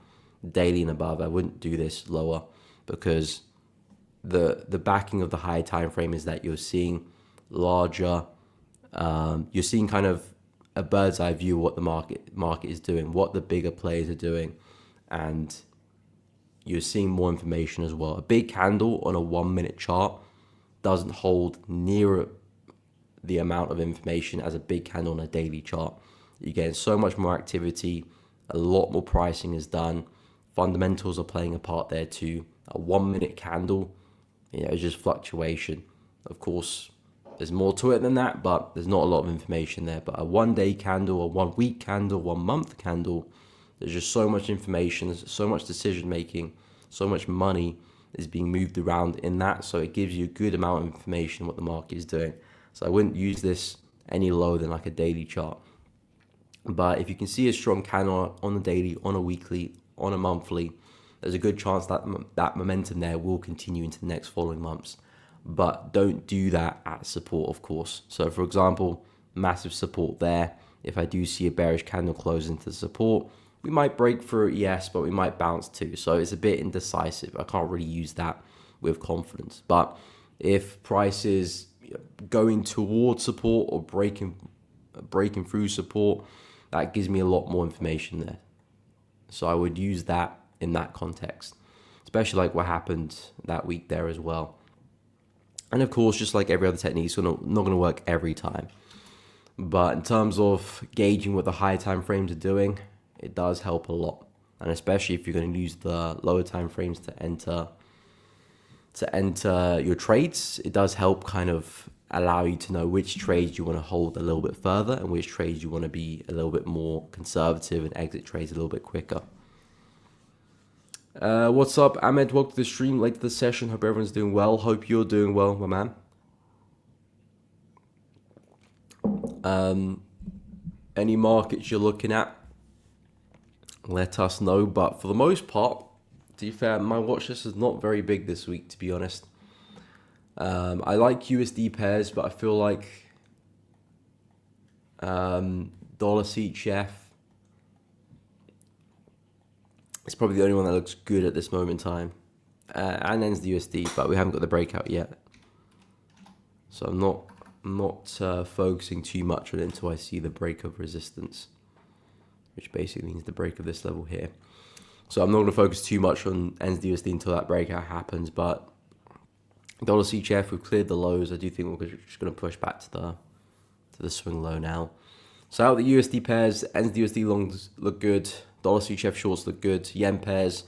daily and above. I wouldn't do this lower, because the backing of the higher time frame is that you're seeing larger, you're seeing kind of a bird's eye view of what the market is doing, what the bigger players are doing, and you're seeing more information as well. A big candle on a 1 minute chart doesn't hold near the amount of information as a big candle on a daily chart. You're getting so much more activity, a lot more pricing is done, fundamentals are playing a part there too. A 1 minute candle, it's just fluctuation. Of course, there's more to it than that, but there's not a lot of information there. But a 1 day candle, a 1 week candle, 1 month candle, there's just so much information, there's so much decision making, so much money is being moved around in that. So it gives you a good amount of information what the market is doing. So I wouldn't use this any lower than like a daily chart. But if you can see a strong candle on a daily, on a weekly, on a monthly, there's a good chance that that momentum there will continue into the next following months. But don't do that at support, of course. So for example, massive support there. If I do see a bearish candle close into the support, we might break through it, yes, but we might bounce too. So it's a bit indecisive. I can't really use that with confidence. But if price is going towards support or breaking through support, that gives me a lot more information there. So I would use that in that context, especially like what happened that week there as well. And of course, just like every other technique, it's not going to work every time. But in terms of gauging what the higher time frames are doing, it does help a lot. And especially if you're going to use the lower time frames to enter your trades, it does help kind of allow you to know which trades you want to hold a little bit further and which trades you want to be a little bit more conservative and exit trades a little bit quicker. What's up, Ahmed? Welcome to the stream, late to the session. Hope everyone's doing well. Hope you're doing well, my man. Any markets you're looking at, let us know. But for the most part, to be fair, my watch list is not very big this week, to be honest. I like USD pairs, but I feel like dollar CHF is probably the only one that looks good at this moment in time. And ends the USD, but we haven't got the breakout yet. So I'm not focusing too much on it until I see the break of resistance, which basically means the break of this level here. So I'm not going to focus too much on ends the USD until that breakout happens, but dollar CHF, we've cleared the lows. I do think we're just going to push back to the swing low now. So out the USD pairs, ends the USD longs look good. Dollar CHF shorts look good. Yen pairs,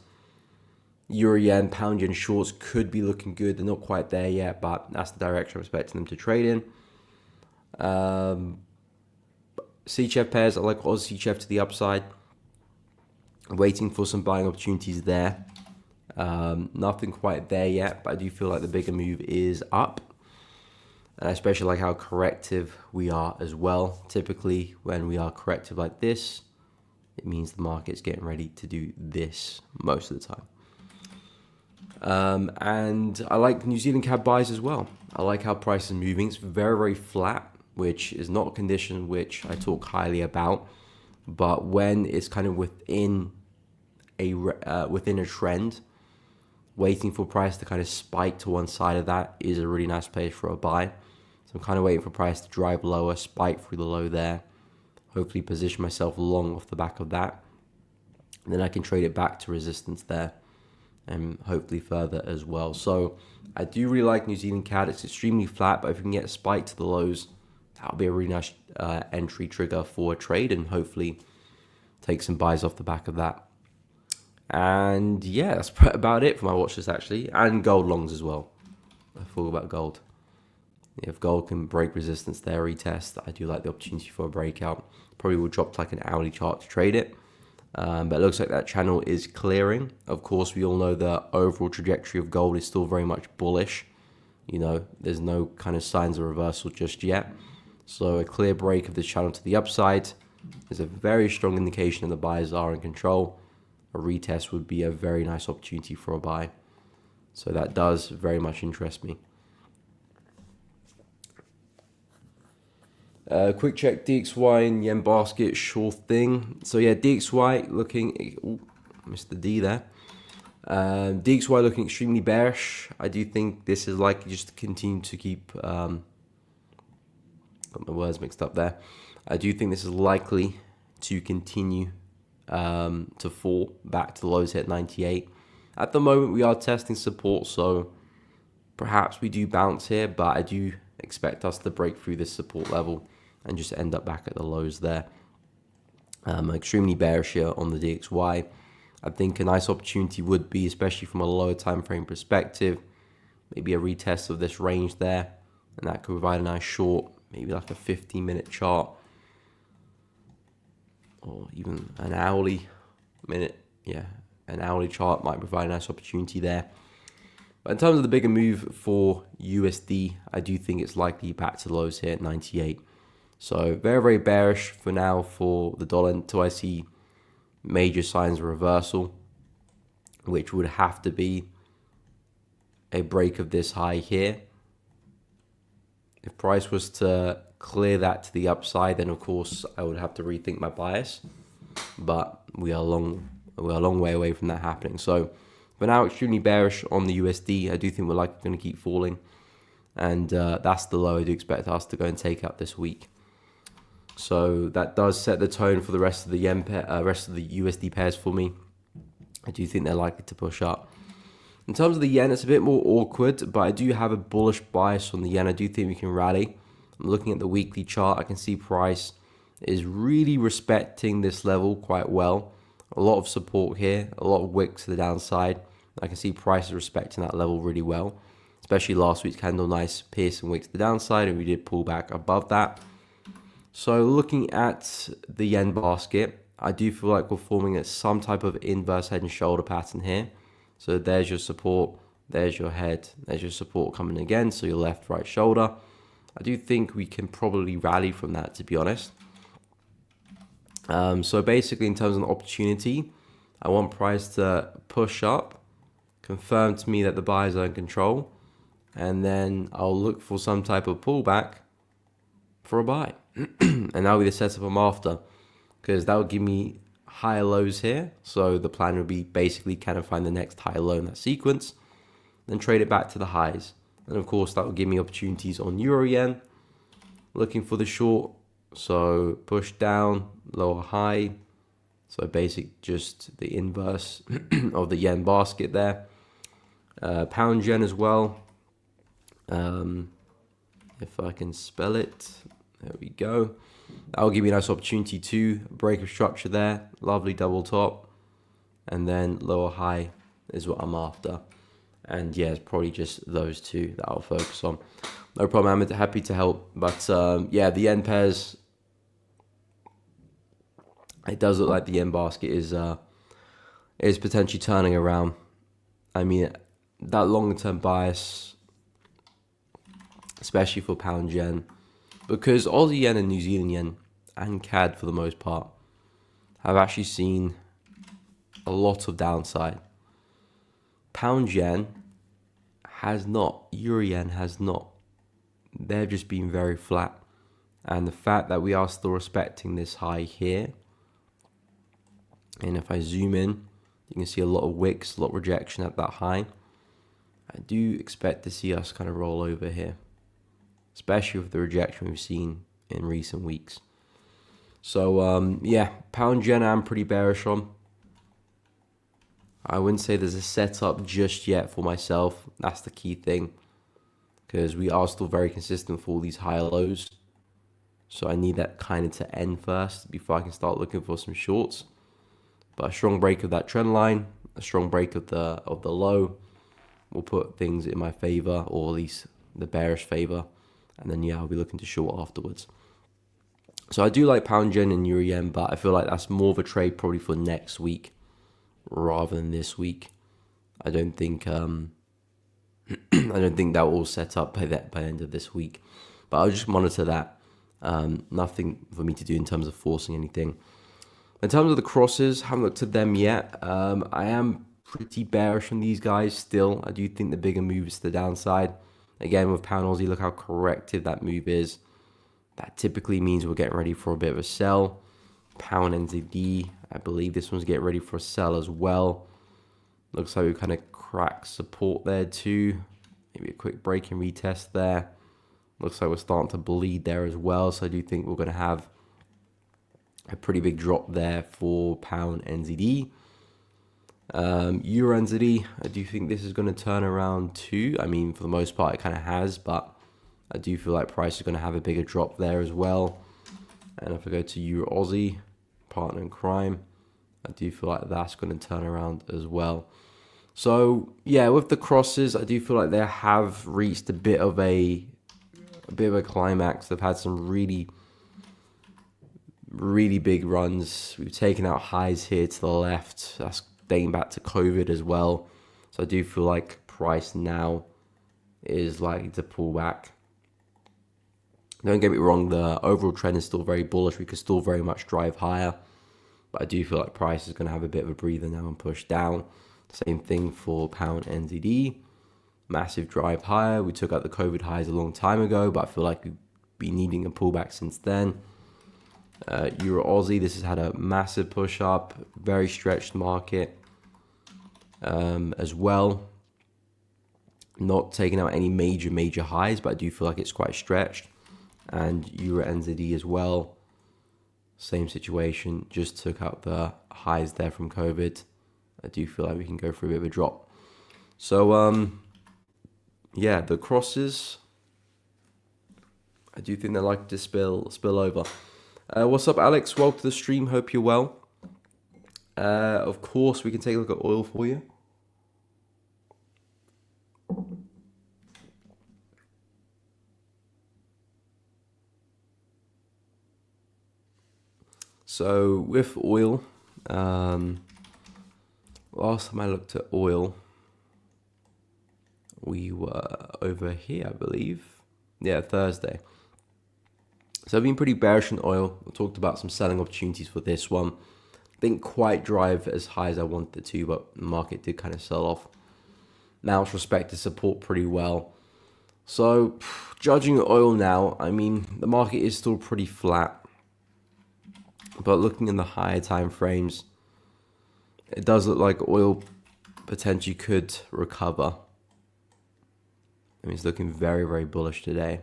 Euro yen, pound yen shorts could be looking good. They're not quite there yet, but that's the direction I'm expecting them to trade in. CHF pairs, I like Oz CHF to the upside. I'm waiting for some buying opportunities there. Nothing quite there yet, but I do feel like the bigger move is up. And I especially like how corrective we are as well. Typically, when we are corrective like this, it means the market's getting ready to do this most of the time. And I like New Zealand CAD buys as well. I like how price is moving. It's very, very flat, which is not a condition which I talk highly about. But when it's kind of within a trend, waiting for price to kind of spike to one side of that is a really nice place for a buy. So I'm kind of waiting for price to drive lower, spike through the low there. Hopefully position myself long off the back of that. And then I can trade it back to resistance there and hopefully further as well. So I do really like New Zealand CAD. It's extremely flat, but if we can get a spike to the lows, that'll be a really nice entry trigger for a trade and hopefully take some buys off the back of that. And yeah, that's about it for my watch list actually. And gold longs as well. I thought about gold. If gold can break resistance there, retest, I do like the opportunity for a breakout. Probably will drop to like an hourly chart to trade it. But it looks like that channel is clearing. Of course, we all know the overall trajectory of gold is still very much bullish. You know, there's no kind of signs of reversal just yet. So a clear break of this channel to the upside is a very strong indication that the buyers are in control. A retest would be a very nice opportunity for a buy. So that does very much interest me. Quick check, DXY and yen basket, sure thing. So yeah, DXY looking, ooh, missed the D there. DXY looking extremely bearish. I do think this is likely just to continue to keep, got my words mixed up there. I do think this is likely to continue to fall back to the lows hit 98. At the moment we are testing support, so perhaps we do bounce here, but I do expect us to break through this support level and just end up back at the lows there. Extremely bearish here on the DXY. I think a nice opportunity would be, especially from a lower time frame perspective, maybe a retest of this range there, and that could provide a nice short, maybe like a 15-minute chart, or even an hourly minute. Yeah, an hourly chart might provide a nice opportunity there. But in terms of the bigger move for USD, I do think it's likely back to the lows here at 98. So very, very bearish for now for the dollar until I see major signs of reversal, which would have to be a break of this high here. If price was to clear that to the upside, then of course I would have to rethink my bias. But we are a long way away from that happening. So for now, extremely bearish on the USD. I do think we're likely going to keep falling, and that's the low I do expect us to go and take out this week. So that does set the tone for the rest of the rest of the USD pairs for me. I do think they're likely to push up. In terms of the yen, it's a bit more awkward, but I do have a bullish bias on the yen. I do think we can rally. I'm looking at the weekly chart. I can see price is really respecting this level quite well. A lot of support here, a lot of wicks to the downside. I can see price is respecting that level really well, especially last week's candle, nice piercing wicks to the downside, and we did pull back above that. So looking at the yen basket, I do feel like we're forming some type of inverse head and shoulder pattern here. So there's your support, there's your head, there's your support coming again, so your left, right shoulder. I do think we can probably rally from that, to be honest. So basically, in terms of an opportunity, I want price to push up, confirm to me that the buyers are in control, and then I'll look for some type of pullback for a buy. And that'll be the setup I'm after, because that will give me higher lows here. So the plan would be basically kind of find the next higher low in that sequence, then trade it back to the highs. And of course, that will give me opportunities on euro yen, looking for the short. So push down, lower high. So basic, just the inverse of the yen basket there. Pound yen as well. If I can spell it, there we go. That'll give me a nice opportunity to break a structure there. Lovely double top. And then lower high is what I'm after. And yeah, it's probably just those two that I'll focus on. No problem, I'm happy to help. But yeah, the yen pairs, it does look like the yen basket is potentially turning around. I mean, that longer term bias, especially for pound yen, because Aussie yen and New Zealand yen and CAD for the most part have actually seen a lot of downside. Pound yen has not, euro yen has not. They've just been very flat. And the fact that we are still respecting this high here, and if I zoom in, you can see a lot of wicks, a lot of rejection at that high. I do expect to see us kind of roll over here, especially with the rejection we've seen in recent weeks. So yeah, pound yen I'm pretty bearish on. I wouldn't say there's a setup just yet for myself. That's the key thing, because we are still very consistent for all these higher lows. So I need that kind of to end first before I can start looking for some shorts. But a strong break of that trend line, a strong break of the low will put things in my favor, or at least the bearish favor. And then yeah, I'll be looking to short afterwards. So I do like pound yen and euro yen, but I feel like that's more of a trade probably for next week rather than this week. I don't think I don't think that will set up by the end of this week. But I'll just monitor that. Nothing for me to do in terms of forcing anything. In terms of the crosses, haven't looked at them yet. I am pretty bearish on these guys still. I do think the bigger move is to the downside. Again, with pound Aussie, look how corrective that move is. That typically means we're getting ready for a bit of a sell. Pound NZD, I believe this one's getting ready for a sell as well. Looks like we kind of cracked support there too. Maybe a quick break and retest there. Looks like we're starting to bleed there as well. So I do think we're going to have a pretty big drop there for pound NZD. Euro NZD, I do think this is going to turn around too. I mean, for the most part, it kind of has, but I do feel like price is going to have a bigger drop there as well. And if I go to Euro Aussie, partner in crime, I do feel like that's going to turn around as well. So yeah, with the crosses, I do feel like they have reached a bit of a bit of a climax. They've had some really big runs. We've taken out highs here to the left. That's dating back to COVID as well. So I do feel like price now is likely to pull back. Don't get me wrong, the overall trend is still very bullish. We could still very much drive higher. But I do feel like price is going to have a bit of a breather now and push down. Same thing for pound NZD. Massive drive higher. We took out the COVID highs a long time ago, but I feel like we've been needing a pullback since then. Euro Aussie, this has had a massive push up. Very stretched market as well. Not taking out any major highs, but I do feel like it's quite stretched. And Euro NZD as well. Same situation, just took out the highs there from COVID. I do feel like we can go for a bit of a drop. So, yeah, the crosses, I do think they're likely to spill over. What's up, Alex? Welcome to the stream. Hope you're well. Of course, we can take a look at oil for you. So with oil, last time I looked at oil, we were over here, I believe. Yeah, Thursday. So I've been pretty bearish on oil. I talked about some selling opportunities for this one. Didn't quite drive as high as I wanted it to, but the market did kind of sell off. Now it's respected support pretty well. So judging oil now, I mean, the market is still pretty flat. But looking in the higher time frames, it does look like oil potentially could recover. I mean, it's looking very bullish today.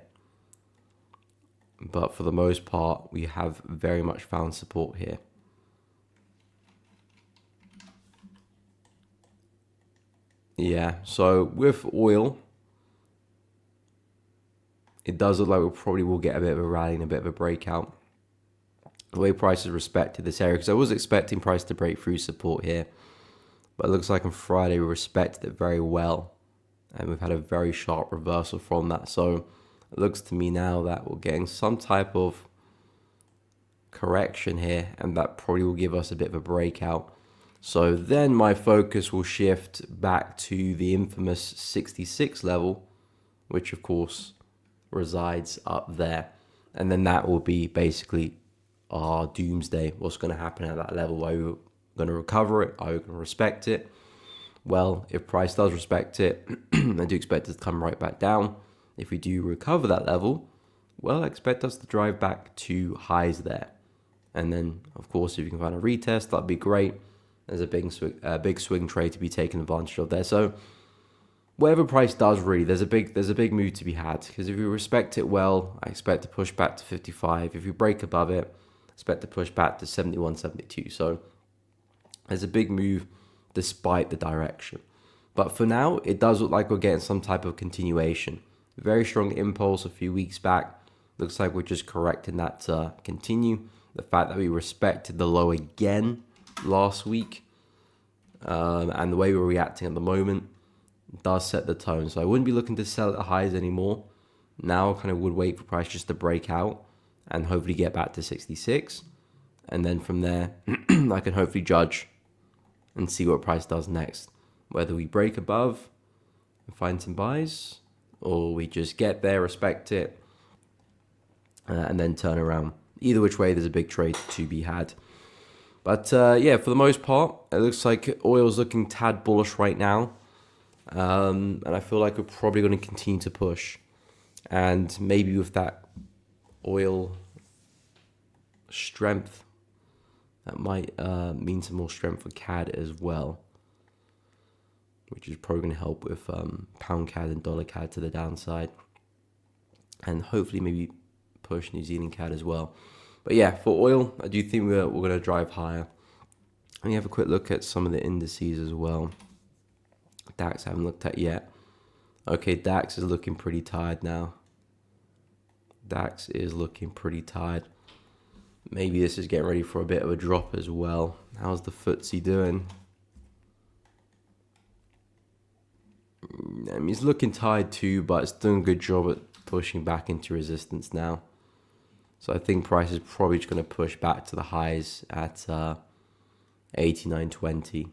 But for the most part, we have very much found support here. Yeah, so with oil, it does look like we probably will get a bit of a rally and a bit of a breakout. The way price has respected this area, because I was expecting price to break through support here, but it looks like on Friday we respected it very well, and we've had a very sharp reversal from that. So it looks to me now that we're getting some type of correction here, and that probably will give us a bit of a breakout. So then my focus will shift back to the infamous 66 level, which of course resides up there, and then that will be basically our doomsday. What's going to happen at that level? Are we going to recover it? Are we going to respect it? Well, if price does respect it, I do expect it to come right back down. If we do recover that level, well, I expect us to drive back to highs there. And then, of course, if you can find a retest, that'd be great. There's a big swing trade to be taken advantage of there. So whatever price does, really, there's a big move to be had, because if you respect it well, I expect to push back to 55. If you break above it, expect to push back to 71, 72. So there's a big move despite the direction. But for now, it does look like we're getting some type of continuation. Very strong impulse a few weeks back. Looks like we're just correcting that to continue. The fact that we respected the low again last week, and the way we're reacting at the moment does set the tone. So I wouldn't be looking to sell at the highs anymore. Now I kind of would wait for price just to break out and hopefully get back to 66. And then from there, I can hopefully judge and see what price does next. Whether we break above and find some buys, or we just get there, respect it, and then turn around. Either which way, there's a big trade to be had. But yeah, for the most part, it looks like oil's looking tad bullish right now. And I feel like we're probably going to continue to push. And maybe with that oil strength, that might mean some more strength for CAD as well, which is probably going to help with pound CAD and dollar CAD to the downside, and hopefully maybe push New Zealand CAD as well. But yeah, for oil, I do think we're going to drive higher. Let me have a quick look at some of the indices as well. DAX I haven't looked at yet. Okay, DAX is looking pretty tired now. DAX is looking pretty tired. Maybe this is getting ready for a bit of a drop as well. How's the FTSE doing? I mean, it's looking tired too, but it's doing a good job at pushing back into resistance now. So I think price is probably just going to push back to the highs at 89.20.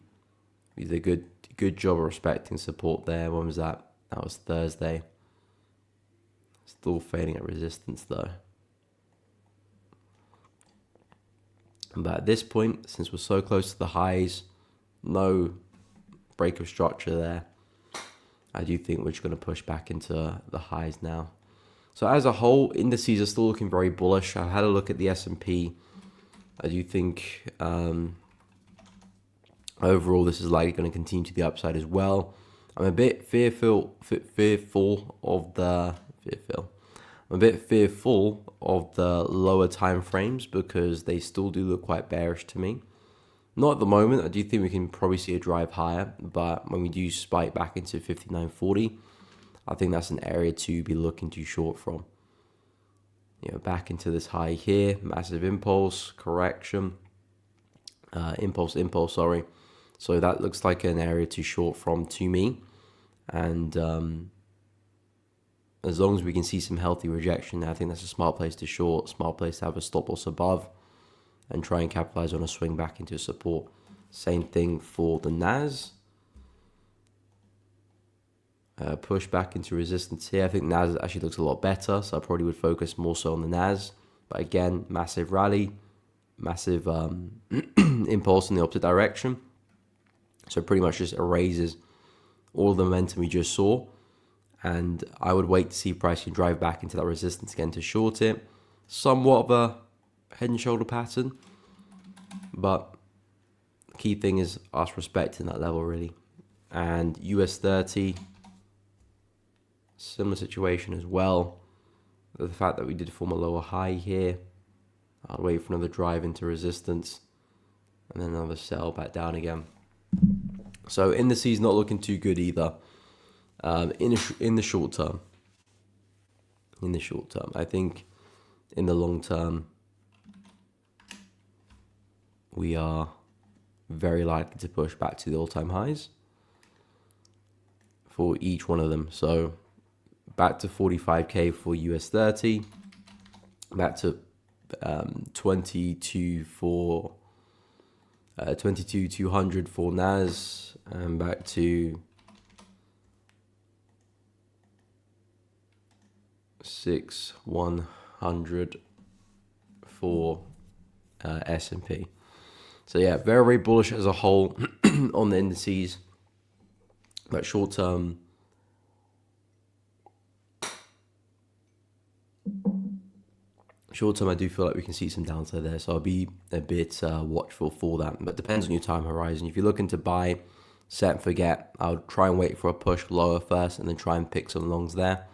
We did a good job of respecting support there. When was that? That was Thursday. Still fading at resistance though. But at this point, since we're so close to the highs, no break of structure there, I do think we're just going to push back into the highs now. So as a whole, indices are still looking very bullish. I had a look at the S&P. I do think overall this is likely going to continue to the upside as well. I'm a bit fearful of the lower time frames because they still do look quite bearish to me. Not at the moment. I do think we can probably see a drive higher, but when we do spike back into 59.40, I think that's an area to be looking to short from. You know, back into this high here, massive impulse, correction, impulse, sorry. So that looks like an area to short from to me. And as long as we can see some healthy rejection, I think that's a smart place to short, smart place to have a stop loss above and try and capitalize on a swing back into support. Same thing for the NAS. Push back into resistance here. I think NAS actually looks a lot better, so I probably would focus more so on the NAS. But again, massive rally, massive impulse in the opposite direction. So pretty much just erases all the momentum we just saw. And I would wait to see price can drive back into that resistance again to short it. Somewhat of a head and shoulder pattern, but the key thing is us respecting that level really. And US 30, similar situation as well. The fact that we did form a lower high here, I'll wait for another drive into resistance and then another sell back down again. So indices not looking too good either in the short term. I think in the long term we are very likely to push back to the all-time highs for each one of them. So back to 45k for US 30, back to 22,200 for NAS, and back to 6,100 for S&P. So yeah, very, very bullish as a whole on the indices, but short term, I do feel like we can see some downside there, so I'll be a bit watchful for that. But depends on your time horizon. If you're looking to buy, set and forget. I would try and wait for a push lower first, and then try and pick some longs there.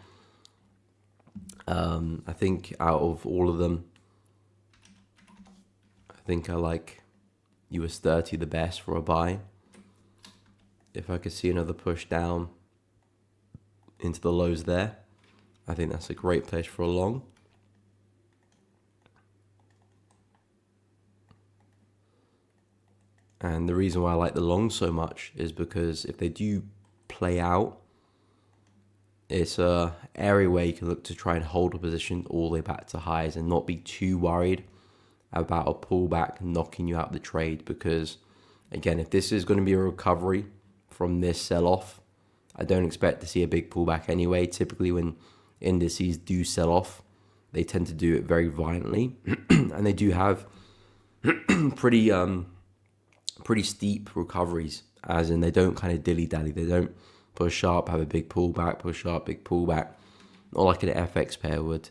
I think out of all of them, I think I like US 30 the best for a buy. If I could see another push down into the lows there, I think that's a great place for a long. And the reason why I like the long so much is because if they do play out, it's a area where you can look to try and hold a position all the way back to highs and not be too worried about a pullback knocking you out of the trade. Because again, if this is going to be a recovery from this sell-off, I don't expect to see a big pullback anyway. Typically when indices do sell off, they tend to do it very violently and they do have pretty steep recoveries, as in they don't kind of dilly-dally. They don't push up, have a big pullback, push up, big pullback, not like an FX pair would.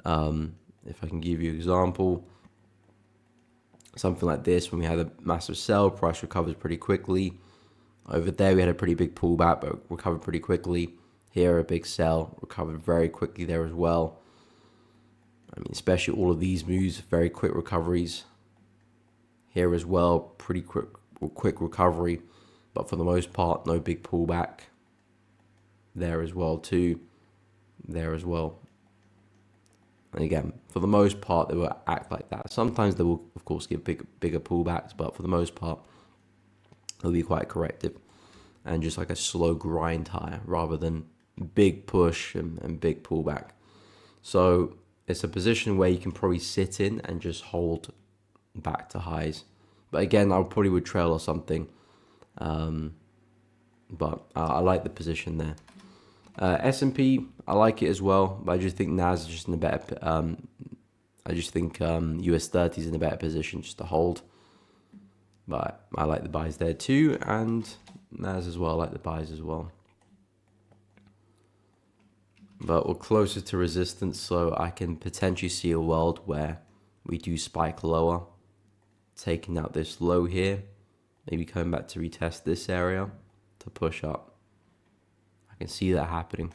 If I can give you an example, something like this, when we had a massive sell, price recovers pretty quickly. Over there we had a pretty big pullback but recovered pretty quickly. Here a big sell, recovered very quickly there as well. I mean, especially all of these moves, very quick recoveries. Here as well, pretty quick recovery, but for the most part, no big pullback. There as well too, there as well. And again, for the most part, they will act like that. Sometimes they will, of course, give bigger pullbacks, but for the most part, they'll be quite corrective and just like a slow grind higher rather than big push and big pullback. So it's a position where you can probably sit in and just hold back to highs. But again, I probably would trail or something. But I like the position there. S&P, I like it as well, but I just think NAS is just in a better. I just think US 30 is in a better position just to hold. But I like the buys there too, and NAS as well. I like the buys as well. But we're closer to resistance, so I can potentially see a world where we do spike lower, taking out this low here, maybe coming back to retest this area to push up. I can see that happening.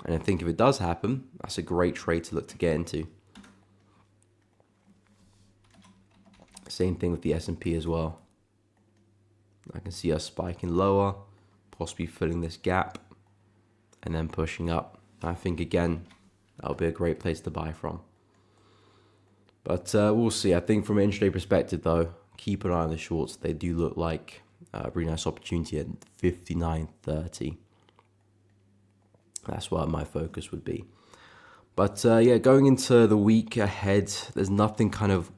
And I think if it does happen, that's a great trade to look to get into. Same thing with the S&P as well. I can see us spiking lower, possibly filling this gap, and then pushing up. I think again, that'll be a great place to buy from. But we'll see. I think from an intraday perspective though, keep an eye on the shorts. They do look like a really nice opportunity at 59.30. That's what my focus would be. But yeah, going into the week ahead, there's nothing kind of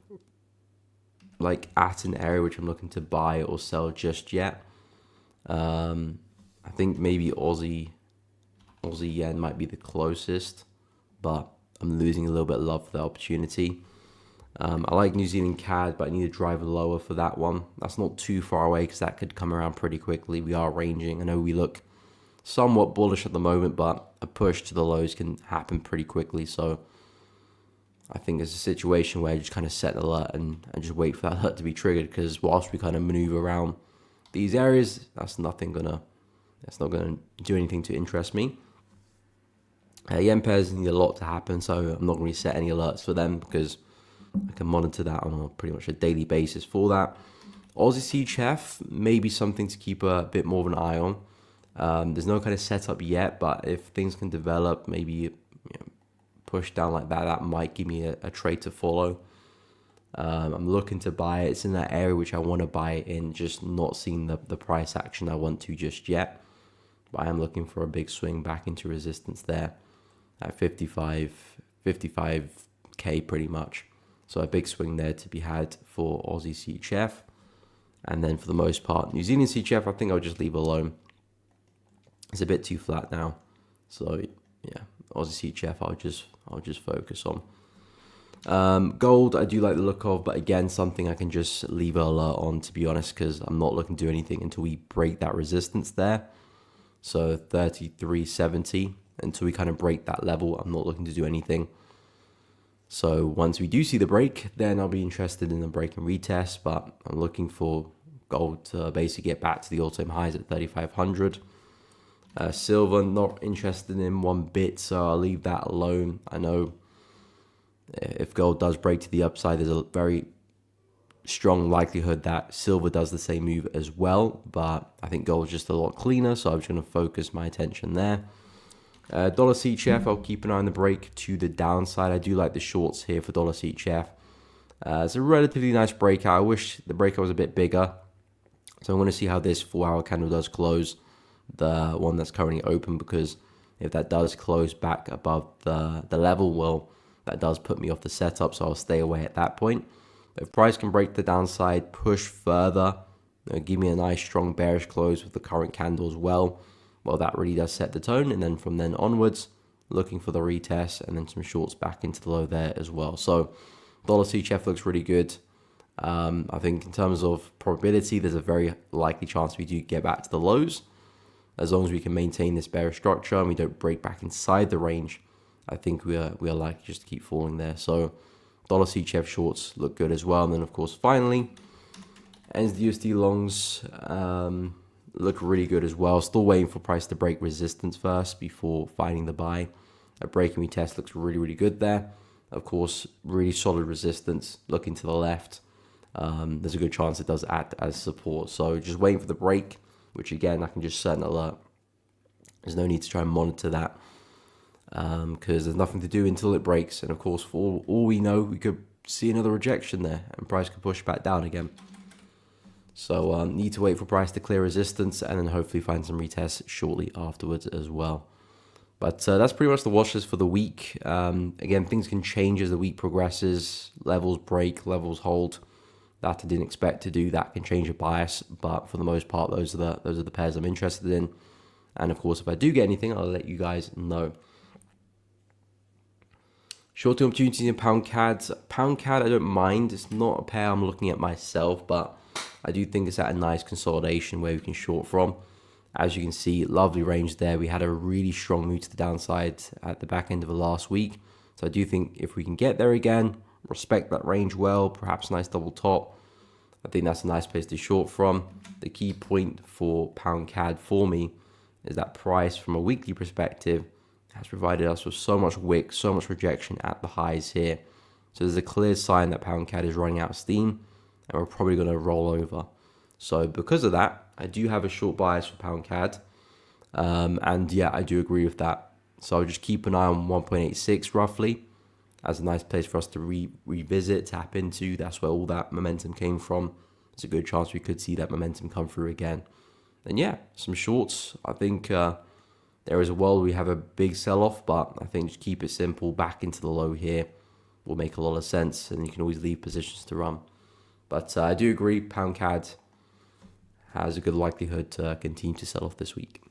like at an area which I'm looking to buy or sell just yet. I think maybe Aussie yen might be the closest, but I'm losing a little bit of love for the opportunity. I like New Zealand CAD, but I need to drive lower for that one. That's not too far away because that could come around pretty quickly. We are ranging. I know we look somewhat bullish at the moment, but a push to the lows can happen pretty quickly. So I think it's a situation where I just kind of set an alert and just wait for that alert to be triggered, because whilst we kind of maneuver around these areas, that's not gonna do anything to interest me. Yen pairs need a lot to happen, so I'm not going to set any alerts for them because I can monitor that on a pretty much a daily basis for that. Aussie CHF may be something to keep a bit more of an eye on. There's no kind of setup yet, but if things can develop, maybe push down like that, that might give me a trade to follow. I'm looking to buy it. It's in that area which I want to buy it in, just not seeing the price action I want to just yet. But I am looking for a big swing back into resistance there at 55k pretty much. So a big swing there to be had for Aussie CHF. And then for the most part, New Zealand CHF, I think I'll just leave alone. It's a bit too flat now. So yeah, Aussie CHF, I'll just focus on. Gold, I do like the look of, but again, something I can just leave an alert on, to be honest, because I'm not looking to do anything until we break that resistance there. So 33.70, until we kind of break that level, I'm not looking to do anything. So once we do see the break, then I'll be interested in the break and retest, but I'm looking for gold to basically get back to the all-time highs at 3,500. Silver, not interested in one bit, so I'll leave that alone. I know if gold does break to the upside, there's a very strong likelihood that silver does the same move as well, but I think gold is just a lot cleaner, so I'm just going to focus my attention there. Dollar CHF, I'll keep an eye on the break to the downside. I do like the shorts here for dollar CHF. It's a relatively nice breakout. I wish the breakout was a bit bigger, so I'm going to see how this 4-hour candle does close, the one that's currently open, because if that does close back above the level, well, that does put me off the setup, so I'll stay away at that point. But if price can break the downside, push further, give me a nice strong bearish close with the current candle as well, that really does set the tone. And then from then onwards, looking for the retest and then some shorts back into the low there as well. So dollar CHF looks really good. I think in terms of probability, there's a very likely chance we do get back to the lows. As long as we can maintain this bearish structure and we don't break back inside the range, I think we are likely just to keep falling there. So dollar CHF shorts look good as well. And then of course, finally, USD longs look really good as well. Still waiting for price to break resistance first before finding the buy. A break and retest looks really, really good there. Of course, really solid resistance looking to the left. There's a good chance it does act as support. So just waiting for the break, which again, I can just set an alert. There's no need to try and monitor that because there's nothing to do until it breaks. And of course, for all we know, we could see another rejection there and price could push back down again. So need to wait for price to clear resistance and then hopefully find some retests shortly afterwards as well. But that's pretty much the watch list for the week. Again, things can change as the week progresses. Levels break, levels hold. That I didn't expect to do. That can change your bias, but for the most part, those are the pairs I'm interested in. And of course, if I do get anything, I'll let you guys know. Short-term opportunities in pound CAD. Pound CAD, I don't mind. It's not a pair I'm looking at myself, but I do think it's at a nice consolidation where we can short from. As you can see, lovely range there. We had a really strong move to the downside at the back end of the last week. So I do think if we can get there again, respect that range well, perhaps a nice double top, I think that's a nice place to short from. The key point for pound CAD for me is that price from a weekly perspective has provided us with so much wick, so much rejection at the highs here. So there's a clear sign that pound CAD is running out of steam and we're probably going to roll over. So because of that, I do have a short bias for pound CAD. And yeah, I do agree with that. So I'll just keep an eye on 1.86 roughly as a nice place for us to revisit, tap into. That's where all that momentum came from. There's a good chance we could see that momentum come through again. And yeah, some shorts. I think there is a world we have a big sell-off, but I think just keep it simple. Back into the low here will make a lot of sense, and you can always leave positions to run. But I do agree, pound CAD has a good likelihood to continue to sell off this week.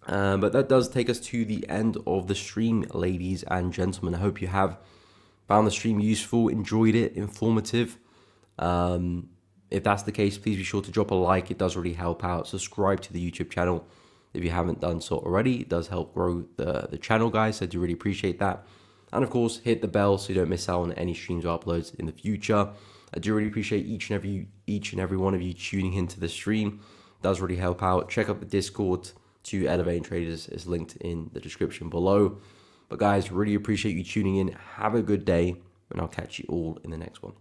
But that does take us to the end of the stream, ladies and gentlemen. I hope you have found the stream useful, enjoyed it, informative. If that's the case, please be sure to drop a like. It does really help out. Subscribe to the YouTube channel if you haven't done so already. It does help grow the channel, guys. I do really appreciate that. And of course, hit the bell so you don't miss out on any streams or uploads in the future. I do really appreciate each and every one of you tuning into the stream. It does really help out. Check out the Discord to Elevating Traders. It's linked in the description below. But guys, really appreciate you tuning in. Have a good day, and I'll catch you all in the next one.